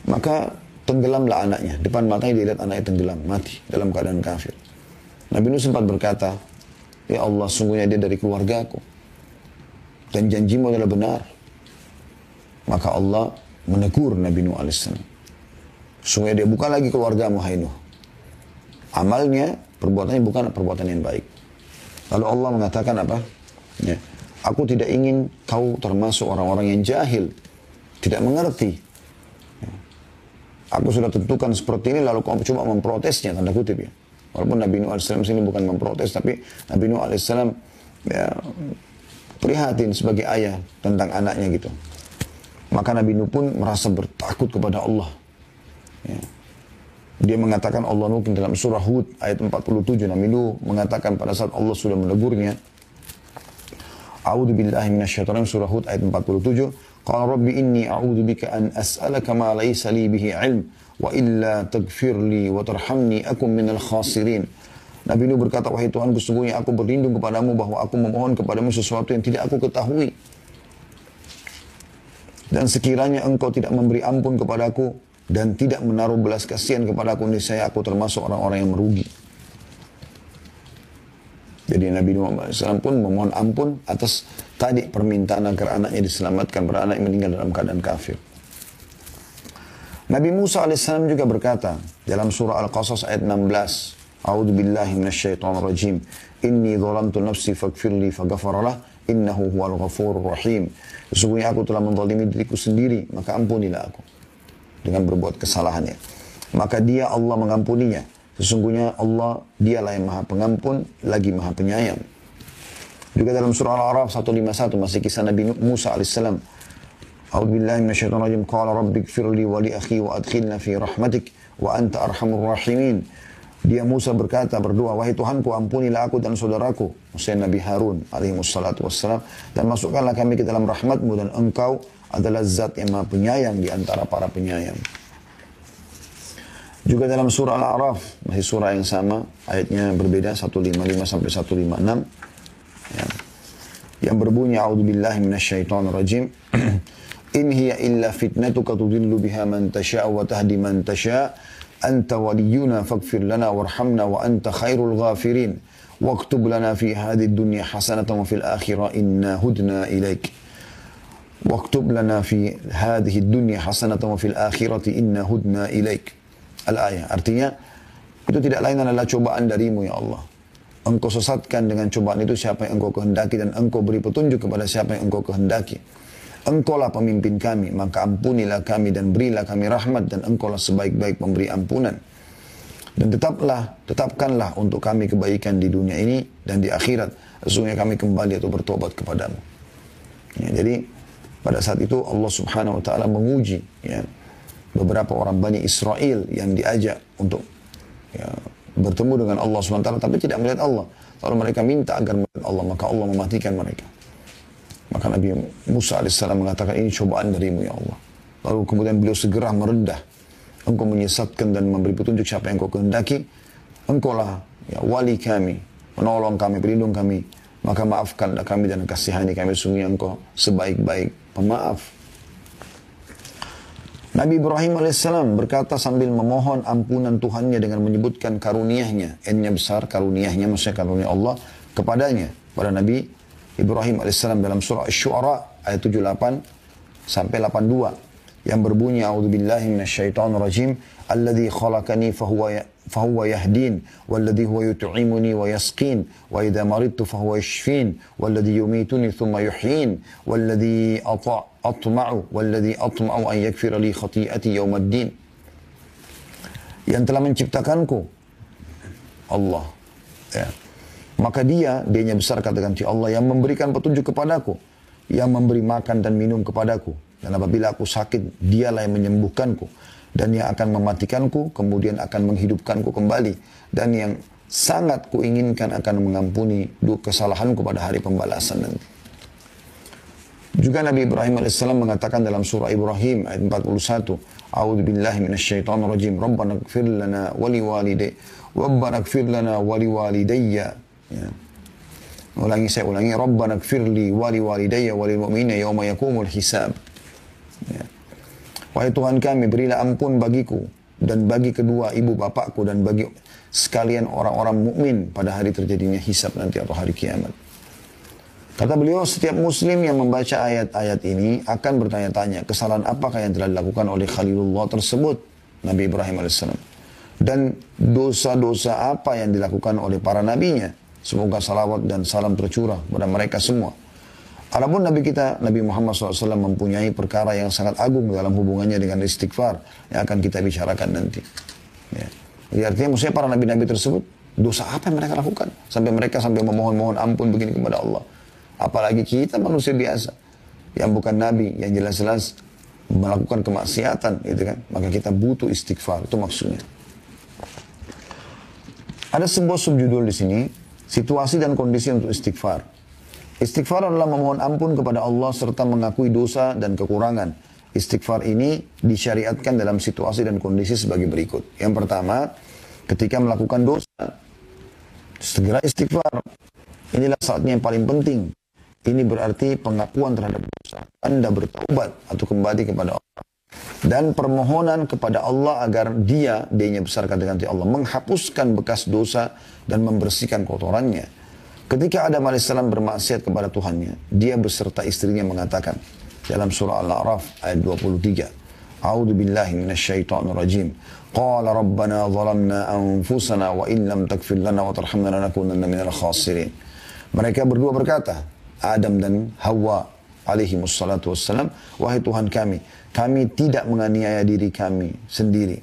maka tenggelamlah anaknya. Depan matanya dia lihat anaknya tenggelam, mati dalam keadaan kafir. Nabi Nuh sempat berkata, ya Allah, sungguhnya dia dari keluargaku. Dan janjimu adalah benar. Maka Allah menegur Nabi Nuh alaihissalam. Sungguhnya dia bukan lagi keluargamu, hai Nuh. Amalnya, perbuatannya bukan perbuatan yang baik. Lalu Allah mengatakan apa? Ya, aku tidak ingin kau termasuk orang-orang yang jahil. Tidak mengerti. Ya. Aku sudah tentukan seperti ini, lalu kau coba memprotesnya, tanda kutip ya. Walaupun Nabi Nuh alaihissalam sini bukan memprotes, tapi Nabi Nuh alaihissalam ya, prihatin sebagai ayah tentang anaknya gitu. Maka Nabi Nuh pun merasa bertakut kepada Allah. Ya. Dia mengatakan Allah Nuh dalam surah Hud ayat 47. Nabi Nuh mengatakan pada saat Allah sudah menegurnya. A'udzu billahi minasyaitonir surah Hud ayat 47. Qala rabbi inni a'udzu bika an as'alaka ma laysa li bihi 'ilm wa illa taghfirli wa tarhamni akum minal khasirin. Nabi Nuh berkata, wahai Tuhanku, sesungguhnya aku berlindung kepadamu bahwa aku memohon kepadamu sesuatu yang tidak aku ketahui. Dan sekiranya engkau tidak memberi ampun kepadaku dan tidak menaruh belas kasihan kepadaku, niscaya aku termasuk orang-orang yang merugi. Jadi Nabi Muhammad SAW pun memohon ampun atas tadi permintaan agar anaknya diselamatkan, karena anaknya meninggal dalam keadaan kafir. Nabi Musa AS juga berkata dalam surah Al-Qasas ayat 16, A'udzu billahi minasyaitonir rajim. Inni dzalamtu nafsi faghfirli faghafaralah innahu huwal ghafurur rahim. Sesungguhnya aku telah menzalimi diriku sendiri, maka ampunilah aku dengan berbuat kesalahannya. Maka dia Allah mengampuninya. Sesungguhnya Allah dialah yang Maha Pengampun lagi Maha Penyayang. Juga dalam surah Al-A'raf 151 masih kisah Nabi Musa alaihissalam. A'udzu billahi minasyaitonir rajim. Qala rabbighfirli wa li akhi wa adkhilna fi rahmatik wa anta arhamur rahimin. Dia Musa berkata, berdoa, wahai Tuhanku, ampunilah aku dan saudaraku, maksudnya Nabi Harun alaihi wassalatu wassalam, dan masukkanlah kami ke dalam rahmatmu, dan engkau adalah zat yang Maha Penyayang di antara para penyayang. Juga dalam surah Al-A'raf, masih surah yang sama, ayatnya berbeda 155 sampai 156, ya, yang berbunyi, A'udzu billahi minasyaitonir rajim. In hiya illa fitnatuka tudillu biha man tasha' wa tahdi man tasha'. Anta waliyuna faghfir lana warhamna wa anta khairul ghafirin waktub lana fi hadhihi dunya hasanatan wa fil akhirah inna hudna ilaik. Waktub lana fi hadhihi dunya hasanatan wa fil akhirati inna hudna ilaik. Al-ayah, artinya itu tidak lain adalah cobaan darimu ya Allah. Engkau sesatkan dengan cobaan itu siapa yang engkau kehendaki, dan engkau beri petunjuk kepada siapa yang engkau kehendaki. Engkaulah pemimpin kami, maka ampunilah kami dan berilah kami rahmat, dan engkaulah sebaik-baik pemberi ampunan. Dan tetapkanlah untuk kami kebaikan di dunia ini dan di akhirat. Sesungguhnya kami kembali atau bertobat kepadamu. Ya, jadi pada saat itu Allah Subhanahu Wa Taala menguji ya, beberapa orang Bani Israel yang diajak untuk ya, bertemu dengan Allah Subhanahu Wa Taala, tapi tidak melihat Allah. Lalu mereka minta agar melihat Allah, maka Allah mematikan mereka. Maka Nabi Musa AS mengatakan, ini cobaan darimu ya Allah. Lalu kemudian beliau segera merendah. Engkau menyesatkan dan memberi petunjuk siapa yang engkau kehendaki. Engkaulah ya, wali kami, penolong kami, pelindung kami. Maka maafkanlah kami dan kasihani kami. Sungguh engkau sebaik-baik pemaaf. Nabi Ibrahim AS berkata sambil memohon ampunan Tuhannya dengan menyebutkan karuniahnya. N-nya besar, karuniahnya, maksudnya karunia Allah kepadanya. Pada Nabi Ibrahim AS dalam surah Asy-Syu'ara ayat 78 sampai 82 yang berbunyi, A'udzu billahi minasyaitonir rajim, alladzi khalaqani fahuwa yahdin walladzi huwa yut'imuni wa yasqin wa idza maridtu fahuwa yashfin walladzi yumituni thumma yuhyin walladzi atma'u an yaghfira li khati'ati yaumaddin. Yang telah menciptakanku Allah ya. Maka dianya besar katakan Allah yang memberikan petunjuk kepadaku, yang memberi makan dan minum kepadaku. Dan apabila aku sakit, dialah yang menyembuhkanku. Dan yang akan mematikanku, kemudian akan menghidupkanku kembali. Dan yang sangat kuinginkan akan mengampuni kesalahanku pada hari pembalasan nanti. Juga Nabi Ibrahim AS mengatakan dalam surah Ibrahim ayat 41, A'udzu billahi minasyaitonir rajim. Rabbana ighfir lana wa liwalidayya. Ya. Saya ulangi, Rabbana ighfirli wa liwalidayya wa lil mu'minina yauma yaqumul hisab. Ya. Wahai Tuhan kami, berilah ampun bagiku dan bagi kedua ibu bapakku dan bagi sekalian orang-orang mukmin pada hari terjadinya hisab nanti atau hari kiamat. Kata beliau, setiap muslim yang membaca ayat-ayat ini akan bertanya-tanya kesalahan apakah yang telah dilakukan oleh Khalilullah tersebut, Nabi Ibrahim alaihissalam. Dan dosa-dosa apa yang dilakukan oleh para nabinya. Semoga salawat dan salam tercurah kepada mereka semua. Adapun Nabi kita, Nabi Muhammad SAW mempunyai perkara yang sangat agung dalam hubungannya dengan istighfar yang akan kita bicarakan nanti. Ya. Jadi artinya maksudnya para nabi-nabi tersebut, dosa apa yang mereka lakukan? Sampai mereka memohon-mohon ampun begini kepada Allah. Apalagi kita manusia biasa yang bukan nabi, yang jelas-jelas melakukan kemaksiatan, gitu kan? Maka kita butuh istighfar, itu maksudnya. Ada sebuah subjudul di sini, situasi dan kondisi untuk istighfar. Istighfar adalah memohon ampun kepada Allah serta mengakui dosa dan kekurangan. Istighfar ini disyariatkan dalam situasi dan kondisi sebagai berikut. Yang pertama, ketika melakukan dosa, segera istighfar. Inilah saatnya yang paling penting. Ini berarti pengakuan terhadap dosa. Anda bertaubat atau kembali kepada Allah. Dan permohonan kepada Allah agar dia-nya besar kata ganti Allah, menghapuskan bekas dosa dan membersihkan kotorannya. Ketika Adam AS bermaksiat kepada Tuhannya, dia beserta istrinya mengatakan dalam surah Al-A'raf ayat 23, A'udzu billahi minasyaitonir rajim. Qala rabbana zalamna anfusana wa in lam taghfir lana wa tarhamna lanakunanna minal khasirin. Mereka berdua berkata, Adam dan Hawa alaihi wassalatu wassalam, wahai Tuhan kami tidak menganiaya diri kami sendiri.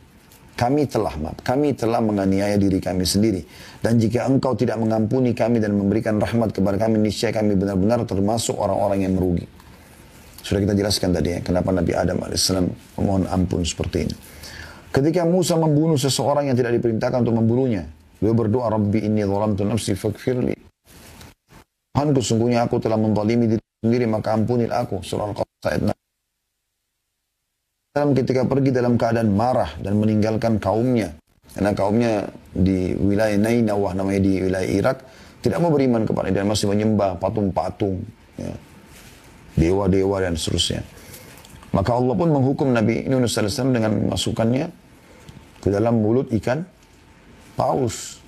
Kami telah menganiaya diri kami sendiri. Dan jika engkau tidak mengampuni kami dan memberikan rahmat kepada kami, niscaya kami benar-benar termasuk orang-orang yang merugi. Sudah kita jelaskan tadi ya, kenapa Nabi Adam AS memohon ampun seperti ini. Ketika Musa membunuh seseorang yang tidak diperintahkan untuk membunuhnya, beliau berdoa, Rabbi inni zalamtu nafsi faghfirli. Tuhanku, sungguhnya aku telah menzalimi diri sendiri, maka ampunilah aku. Surah Al-Qasas ayat 6. Ketika pergi dalam keadaan marah dan meninggalkan kaumnya, karena kaumnya di wilayah Nainawah, namanya di wilayah Irak, tidak mau beriman kepada dia, masih menyembah patung-patung, ya, dewa-dewa dan seterusnya. Maka Allah pun menghukum Nabi Yunus AS dengan memasukkannya ke dalam mulut ikan paus.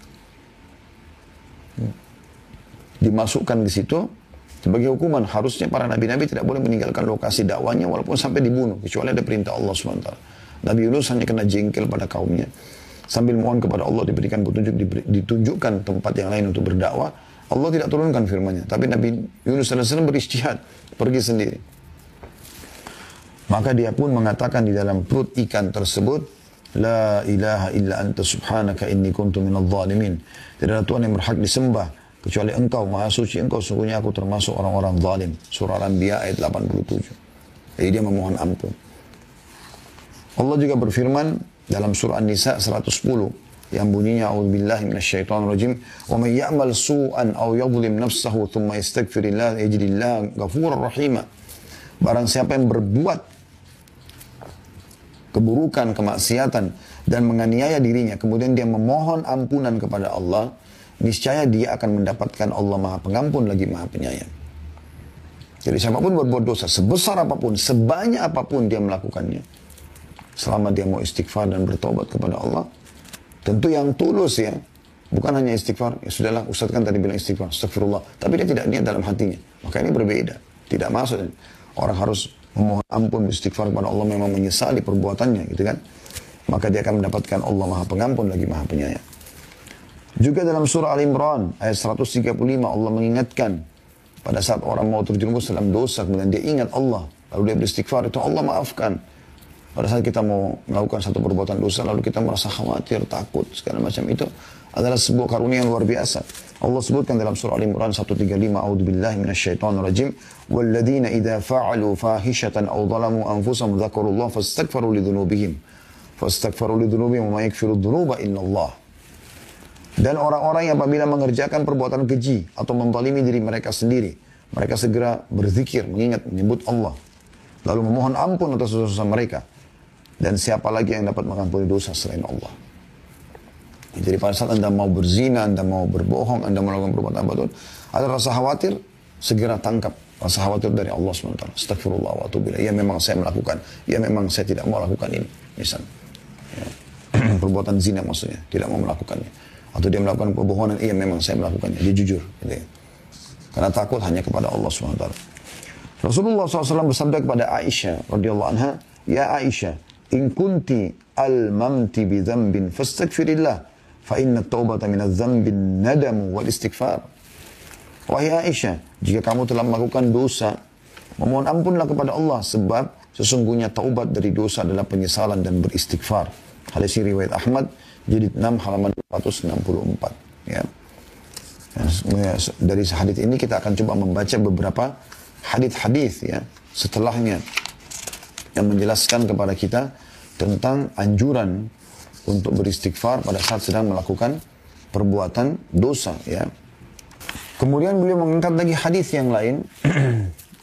Dimasukkan di situ sebagai hukuman. Harusnya para nabi-nabi tidak boleh meninggalkan lokasi dakwanya walaupun sampai dibunuh, kecuali ada perintah Allah SWT. Nabi Yunus hanya kena jengkel pada kaumnya. Sambil mohon kepada Allah diberikan petunjuk, ditunjukkan tempat yang lain untuk berdakwah. Allah tidak turunkan firman-Nya, tapi Nabi Yunus SAW beristihad, pergi sendiri. Maka dia pun mengatakan di dalam perut ikan tersebut, La ilaha illa anta subhanaka inni kuntu minadh dhalimin. Tidak ada Tuhan yang berhak disembah kecuali engkau, maha suci engkau, sungguhnya aku termasuk orang-orang zalim. Surah Al-Anbiya ayat 87. Jadi dia memohon ampun. Allah juga berfirman dalam surah An-Nisa 110 yang bunyinya, A'udzubillahi minasyaitonirrajim, wa may ya'mal su'an aw yadhlim nafsahu thumma yastaghfirillah yajidillah ghafurar rahima. Barang siapa yang berbuat keburukan, kemaksiatan dan menganiaya dirinya, kemudian dia memohon ampunan kepada Allah, niscaya dia akan mendapatkan Allah Maha Pengampun lagi Maha Penyayang. Jadi siapapun berbuat dosa, sebesar apapun, sebanyak apapun dia melakukannya, selama dia mau istighfar dan bertobat kepada Allah, tentu yang tulus ya, bukan hanya istighfar, ya sudahlah Ustaz kan tadi bilang istighfar, astagfirullah, tapi dia tidak niat dalam hatinya, maka ini berbeda, tidak masuk. Orang harus memohon ampun, istighfar kepada Allah, memang menyesali perbuatannya gitu kan, maka dia akan mendapatkan Allah Maha Pengampun lagi Maha Penyayang. Juga dalam surah Al-Imran ayat 135 Allah mengingatkan pada saat orang mau terjerumus dalam dosa, kemudian dia ingat Allah, lalu dia beristighfar, itu Allah maafkan. Pada saat kita mau melakukan satu perbuatan dosa, lalu kita merasa khawatir, takut, segala macam, itu adalah sebuah karunia yang luar biasa. Allah sebutkan dalam surah Al-Imran 135, A'udzubillahi minasyaitonirrajim, walladzina idza fa'alu fahishatan aw zalamu anfusahum dzakarullaha fastaghfiru lidzunubihim wa ma yaghfiru dzunuba illallah. Dan orang-orang yang apabila mengerjakan perbuatan keji atau menzalimi diri mereka sendiri, mereka segera berzikir, mengingat, menyebut Allah, lalu memohon ampun atas dosa-dosa mereka. Dan siapa lagi yang dapat mengampuni dosa selain Allah? Jadi pada saat Anda mau berzina, Anda mau berbohong, Anda melakukan perbuatan batil, ada rasa khawatir, segera tangkap rasa khawatir dari Allah SWT. Astagfirullah wa atubu ilaih. Ya memang saya melakukan, ya memang saya tidak mau lakukan ini. Misalnya, ya. Perbuatan zina maksudnya, tidak mau melakukannya. Atau dia melakukan kebohongan, iya memang saya melakukannya, dia jujur. Gitu ya. Karena takut hanya kepada Allah SWT. Rasulullah SAW bersabda kepada Aisyah radhiyallahu anha, "Ya Aisyah, in kunti al-mamti bi dzambin fastaghfirillah, fa inna at-taubata min adz-dzambi an-nadamu wal istighfar." Wahai Aisyah, jika kamu telah melakukan dosa, memohon ampunlah kepada Allah, sebab sesungguhnya taubat dari dosa adalah penyesalan dan beristighfar. Hadis riwayat Ahmad, jilid 6 halaman 464. Ya. Dari hadis ini kita akan coba membaca beberapa hadis-hadis ya setelahnya yang menjelaskan kepada kita tentang anjuran untuk beristighfar pada saat sedang melakukan perbuatan dosa ya. Kemudian beliau mengangkat lagi hadis yang lain.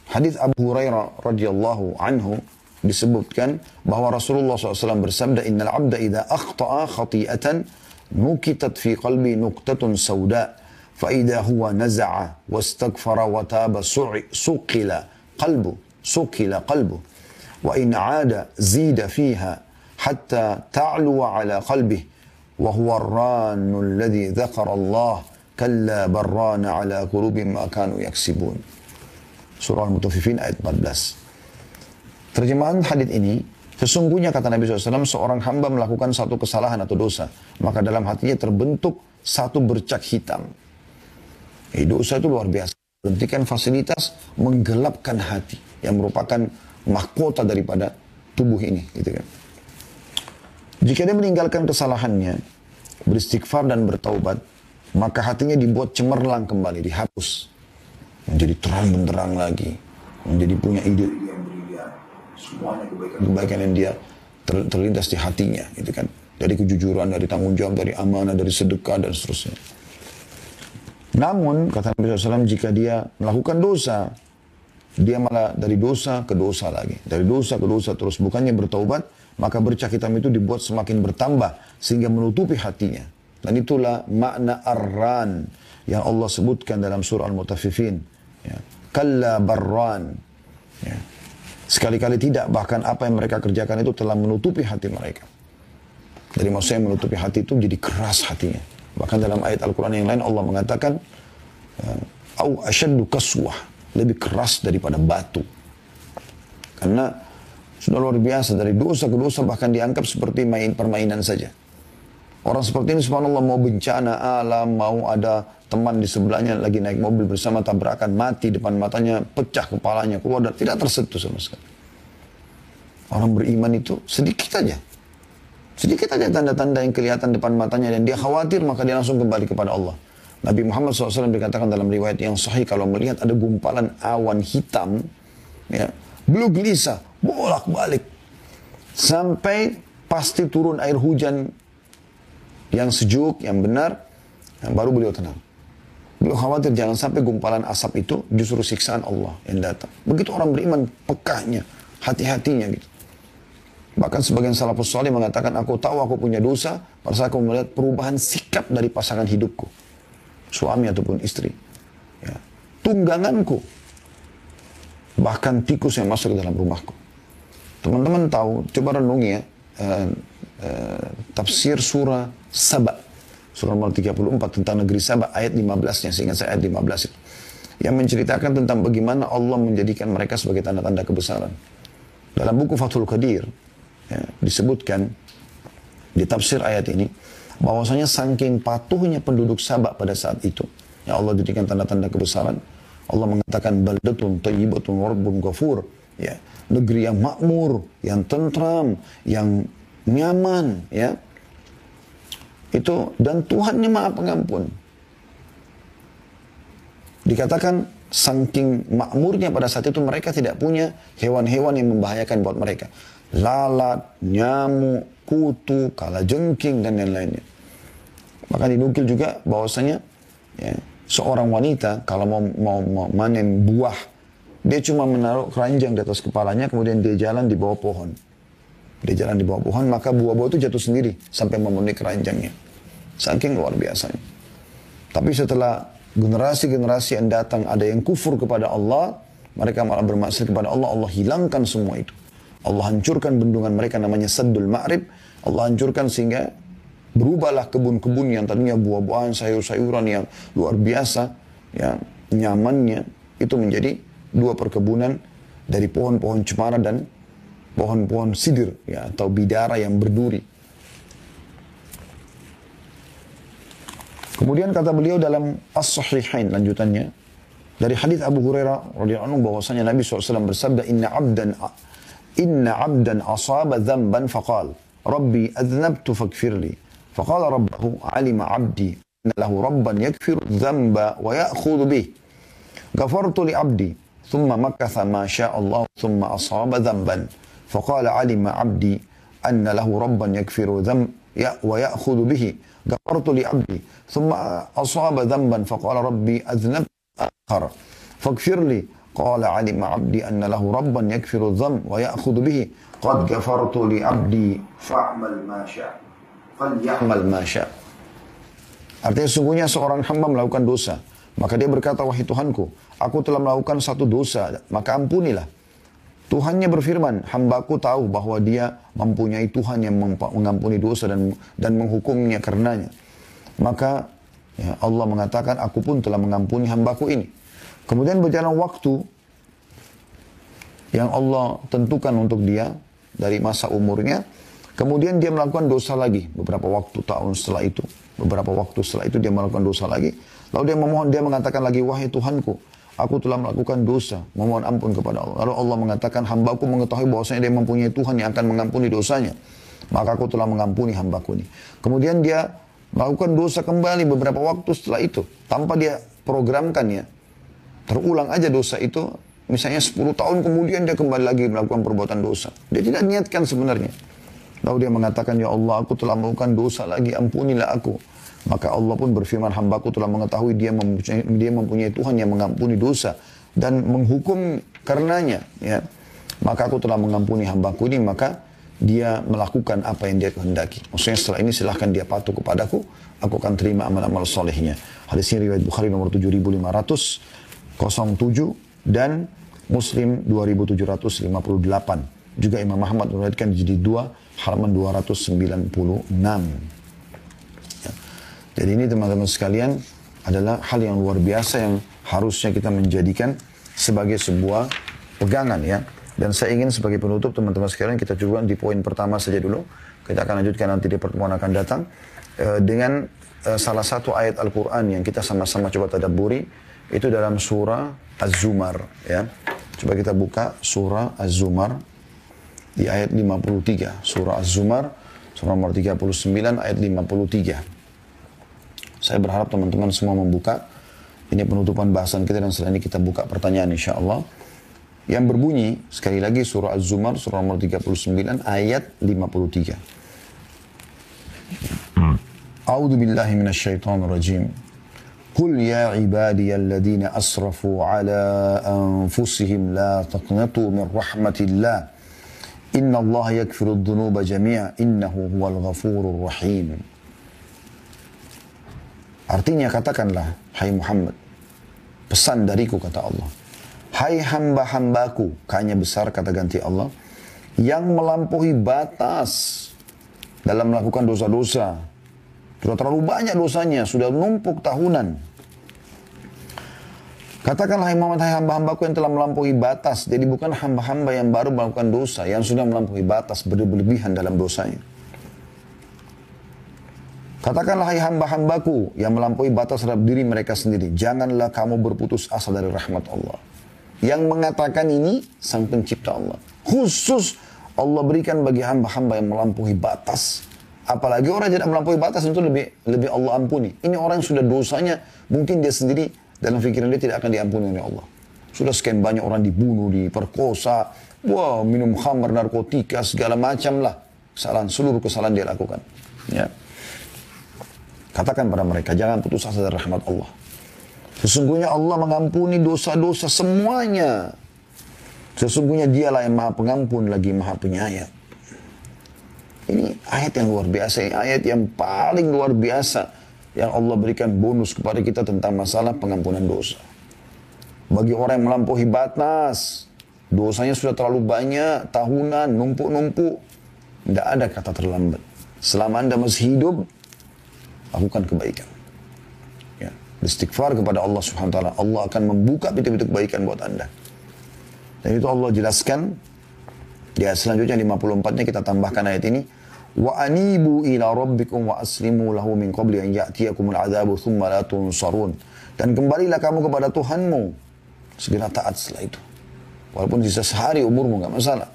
Hadis Abu Hurairah radhiyallahu anhu disebutkan bahwa Rasulullah SAW bersabda, "Innal 'abda idza akhta'a khati'atan nukitat fi qalbi nuqtatun sauda, fa idza huwa naza'a wastaghfara wa taba suqila qalbu wa in 'ada zida fiha hatta ta'lu 'ala qalbihi wa huwa ar-rannu alladhi dzakara Allah kalla barrana 'ala qulubihim ma kanu yaksibun." Surah Al-Mutaffifin ayat 14. Terjemahan hadis ini, sesungguhnya kata Nabi SAW, seorang hamba melakukan satu kesalahan atau dosa, maka dalam hatinya terbentuk satu bercak hitam. Dosa itu luar biasa. Berhentikan fasilitas, menggelapkan hati, yang merupakan mahkota daripada tubuh ini. Gitu kan. Jika dia meninggalkan kesalahannya, beristighfar dan bertaubat, maka hatinya dibuat cemerlang kembali, dihapus. Menjadi terang benderang lagi, menjadi punya ide yang brilian, semuanya kebaikan yang dia terlintas di hatinya, gitu kan, dari kejujuran, dari tanggung jawab, dari amanah, dari sedekah dan seterusnya. Namun kata Nabi SAW, jika dia melakukan dosa, dia malah dari dosa ke dosa lagi, dari dosa ke dosa terus, bukannya bertaubat, maka bercak hitam itu dibuat semakin bertambah sehingga menutupi hatinya. Dan itulah makna ar-ran yang Allah sebutkan dalam surah Al-Mutaffifin. Ya. Kalla barran. Ya. Sekali-kali tidak, bahkan apa yang mereka kerjakan itu telah menutupi hati mereka. Dari maksudnya menutupi hati itu jadi keras hatinya. Bahkan dalam ayat Al-Quran yang lain Allah mengatakan, au asyaddu kaswah, lebih keras daripada batu. Karena sudah luar biasa, dari dosa ke dosa bahkan dianggap seperti permainan saja. Orang seperti ini subhanallah, mau bencana alam, mau ada teman di sebelahnya lagi naik mobil bersama tabrakan, mati depan matanya, pecah kepalanya, keluar dan tidak tersentuh sama sekali. Orang beriman itu sedikit aja. Sedikit aja tanda-tanda yang kelihatan depan matanya dan dia khawatir, maka dia langsung kembali kepada Allah. Nabi Muhammad SAW dikatakan dalam riwayat yang sahih, kalau melihat ada gumpalan awan hitam, ya, beliau gelisah, bolak-balik. Sampai pasti turun air hujan yang sejuk, yang benar, baru beliau tenang. Beliau khawatir jangan sampai gumpalan asap itu justru siksaan Allah yang datang. Begitu orang beriman, pekahnya, hati-hatinya gitu. Bahkan sebagian salafus salih mengatakan, aku tahu aku punya dosa pada saat aku melihat perubahan sikap dari pasangan hidupku, suami ataupun istri, ya. Tungganganku, bahkan tikus yang masuk ke dalam rumahku. Teman-teman tahu, coba renungi ya, tafsir surah Saba, surah nomor 34 tentang negeri Saba, ayat 15-nya, seingat saya ayat 15 itu, yang menceritakan tentang bagaimana Allah menjadikan mereka sebagai tanda-tanda kebesaran. Dalam buku Fathul Qadir, ya, disebutkan di tafsir ayat ini, bahwasanya saking patuhnya penduduk Saba pada saat itu, ya Allah jadikan tanda-tanda kebesaran. Allah mengatakan baldatun thayyibatun wa rabbun ghafur, ya, negeri yang makmur, yang tentram, yang nyaman, ya. Itu, dan Tuhannya Maha Pengampun. Dikatakan saking makmurnya pada saat itu mereka tidak punya hewan-hewan yang membahayakan buat mereka. Lalat, nyamuk, kutu, kalajengking dan lain-lainnya. Maka dinukil juga bahwasanya, ya, seorang wanita kalau mau manen buah, dia cuma menaruh keranjang di atas kepalanya, kemudian dia jalan di bawah pohon. Dia jalan di bawah pohon, maka buah-buah itu jatuh sendiri sampai memenuhi keranjangnya. Saking luar biasanya. Tapi setelah generasi-generasi yang datang ada yang kufur kepada Allah, mereka malah bermaksud kepada Allah, Allah hilangkan semua itu. Allah hancurkan bendungan mereka namanya Saddul Ma'rib. Allah hancurkan sehingga Berubahlah kebun-kebun yang tadinya buah-buahan, sayur-sayuran yang luar biasa, ya, nyamannya, itu menjadi 2 perkebunan dari pohon-pohon cemara dan pohon-pohon sidir, ya, atau bidara yang berduri. Kemudian kata beliau dalam As-Sahihain lanjutannya, dari hadis Abu Hurairah radhiyallahu anhu bahwasanya Nabi SAW bersabda, Inna abdan asaba dhanban faqal, Rabbi adhnabtu faghfirli. Faqala rabbahu alima abdi inna lahu rabban yakfiru dhanba wa ya'khudhu bih. Ghafartu li abdi, thumma makatha ma syaa Allah, thumma asaba dhanban. Faqala alima abdi anna lahu rabban yakfiru dhanba wa ya'khudhu bihi. Ghafartu li abdi, thumma asaba dhanban. Faqala rabbi adhnabtu akhar faghfir li. Qala alima abdi anna lahu rabban yakfiru dhanba wa ya'khudhu bihi. Qad ghafartu li abdi fa'mal ma syaa. Falyamal ma syaa. Artinya sungguhnya seorang hamba melakukan dosa, maka dia berkata, wahai Tuhanku, aku telah melakukan satu dosa, maka ampunilah. Tuhannya berfirman, hambaku tahu bahwa dia mempunyai Tuhan yang mengampuni dosa dan menghukumnya karenanya. Maka ya, Allah mengatakan, aku pun telah mengampuni hambaku ini. Kemudian berjalan waktu yang Allah tentukan untuk dia dari masa umurnya. Kemudian dia melakukan dosa lagi. Beberapa waktu tahun setelah itu. Beberapa waktu setelah itu dia melakukan dosa lagi. Lalu dia memohon, dia mengatakan lagi, wahai Tuhanku, aku telah melakukan dosa. Memohon ampun kepada Allah. Lalu Allah mengatakan, hambaku mengetahui bahwasanya dia mempunyai Tuhan yang akan mengampuni dosanya. Maka aku telah mengampuni hambaku ini. Kemudian dia melakukan dosa kembali beberapa waktu setelah itu. Tanpa dia programkannya. Terulang aja dosa itu. Misalnya 10 tahun kemudian dia kembali lagi melakukan perbuatan dosa. Dia tidak niatkan sebenarnya. Lalu dia mengatakan, ya Allah, aku telah melakukan dosa lagi, ampunilah aku. Maka Allah pun berfirman, hambaku telah mengetahui dia mempunyai Tuhan yang mengampuni dosa dan menghukum karenanya. Ya. Maka aku telah mengampuni hambaku ini, maka dia melakukan apa yang dia kehendaki. Maksudnya setelah ini silahkan dia patuh kepadaku, aku akan terima amal-amal solehnya. Hadis ini riwayat Bukhari nomor 7507 dan Muslim 2758. Juga Imam Ahmad meriwayatkan di jilid 2 halaman 296. Ya. Jadi ini teman-teman sekalian adalah hal yang luar biasa yang harusnya kita menjadikan sebagai sebuah pegangan ya. Dan saya ingin sebagai penutup teman-teman sekalian kita coba di poin pertama saja dulu. Kita akan lanjutkan nanti di pertemuan akan datang dengan salah satu ayat Al-Quran yang kita sama-sama coba tadabburi. Itu dalam surah Az-Zumar ya. Coba kita buka surah Az-Zumar di ayat 53. Surah Az-Zumar, surah nomor 39, ayat 53. Saya berharap teman-teman semua membuka. Ini penutupan bahasan kita dan setelah ini kita buka pertanyaan insyaAllah. Yang berbunyi, sekali lagi surah Az-Zumar, surah nomor 39, ayat 53. A'udzu billahi minasyaitonir rajim. Qul ya ibadiyalladzina asrafu ala anfusihim la taqnatu min rahmatillah. Inna Allah yakfiru dhunuba jami'a innahu huwal ghafurur rahim. Artinya katakanlah, hai Muhammad, pesan dariku kata Allah. Hai hamba-hambaku, kanya besar kata ganti Allah, yang melampaui batas dalam melakukan dosa-dosa. Sudah terlalu banyak dosanya, sudah numpuk tahunan. Katakanlah hai Muhammad, hai hamba-hambaku yang telah melampaui batas. Jadi bukan hamba-hamba yang baru melakukan dosa, yang sudah melampaui batas, berlebihan dalam dosanya. Katakanlah hai hamba-hambaku yang melampaui batas terhadap diri mereka sendiri. Janganlah kamu berputus asa dari rahmat Allah. Yang mengatakan ini sang pencipta Allah. Khusus Allah berikan bagi hamba-hamba yang melampaui batas. Apalagi orang yang tidak melampaui batas itu lebih Allah ampuni. Ini orang yang sudah dosanya, mungkin dia sendiri dalam pikiran dia tidak akan diampuni oleh Allah. Sudah sekian banyak orang dibunuh, diperkosa, wah, minum khamar, narkotika, segala macam lah. Kesalahan, seluruh kesalahan dia lakukan. Ya. Katakan pada mereka, jangan putus asa dari rahmat Allah. Sesungguhnya Allah mengampuni dosa-dosa semuanya. Sesungguhnya dialah yang maha pengampun lagi maha penyayang. Ini ayat yang luar biasa, ayat yang paling luar biasa yang Allah berikan bonus kepada kita tentang masalah pengampunan dosa. Bagi orang yang melampaui batas, dosanya sudah terlalu banyak, tahunan, numpuk-numpuk, tidak ada kata terlambat. Selama Anda masih hidup, lakukan kebaikan. Ya, istighfar kepada Allah Subhanahu wa taala, Allah akan membuka pintu-pintu kebaikan buat Anda. Dan itu Allah jelaskan di ayat selanjutnya 54-nya kita tambahkan ayat ini, wa anibu ila rabbikum wa aslimu lahu min qabli an ya'tiyakumul adzabu tsumma la tunsarun. Dan kembalilah kamu kepada Tuhanmu, segera taat setelah itu. Walaupun sisa sehari umurmu enggak masalah.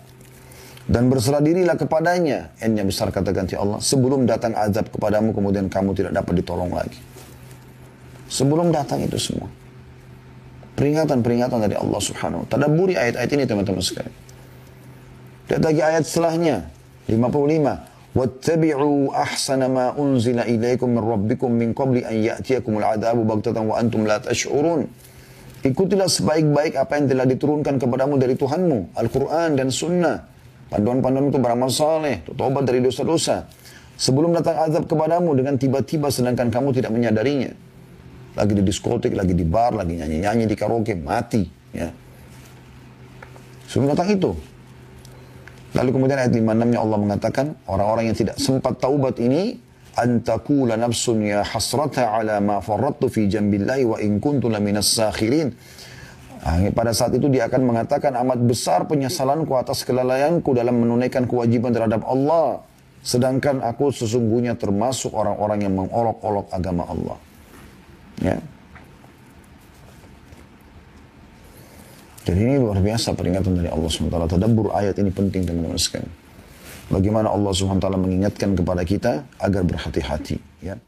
Dan berserah dirilah kepadanya, N-nya besar kata ganti Allah, sebelum datang azab kepadamu kemudian kamu tidak dapat ditolong lagi. Sebelum datang itu semua. Peringatan-peringatan dari Allah Subhanahu wa ta'ala. Tadabburi ayat-ayat ini teman-teman sekalian. Lihat lagi ayat setelahnya 55. Wattabi'u ahsana ma unzila ilaikum min rabbikum min qabli an ya'tiyakumul adzabu baghtatan wa antum la tash'urun. Ikutilah sebaik-baik apa yang telah diturunkan kepadamu dari Tuhanmu, Al-Quran dan Sunnah. Panduan-panduan itu beramal saleh, tobat dari dosa-dosa. Sebelum datang azab kepadamu dengan tiba-tiba sedangkan kamu tidak menyadarinya. Lagi di diskotik, lagi di bar, lagi nyanyi-nyanyi di karaoke, mati. Ya. Sebelum datang itu. Lalu kemudian ayat 56-nya Allah mengatakan, orang-orang yang tidak sempat taubat ini, antakula nafsun ya hasrata ala ma farrattu fi jambillahi wa in kuntu laminas sakhirin. Pada saat itu dia akan mengatakan, amat besar penyesalanku atas kelalaianku dalam menunaikan kewajiban terhadap Allah. Sedangkan aku sesungguhnya termasuk orang-orang yang mengolok-olok agama Allah. Ya. Jadi ini luar biasa peringatan dari Allah SWT. Tadabbur ayat ini penting teman-teman sekalian. Bagaimana Allah SWT mengingatkan kepada kita agar berhati-hati. Ya.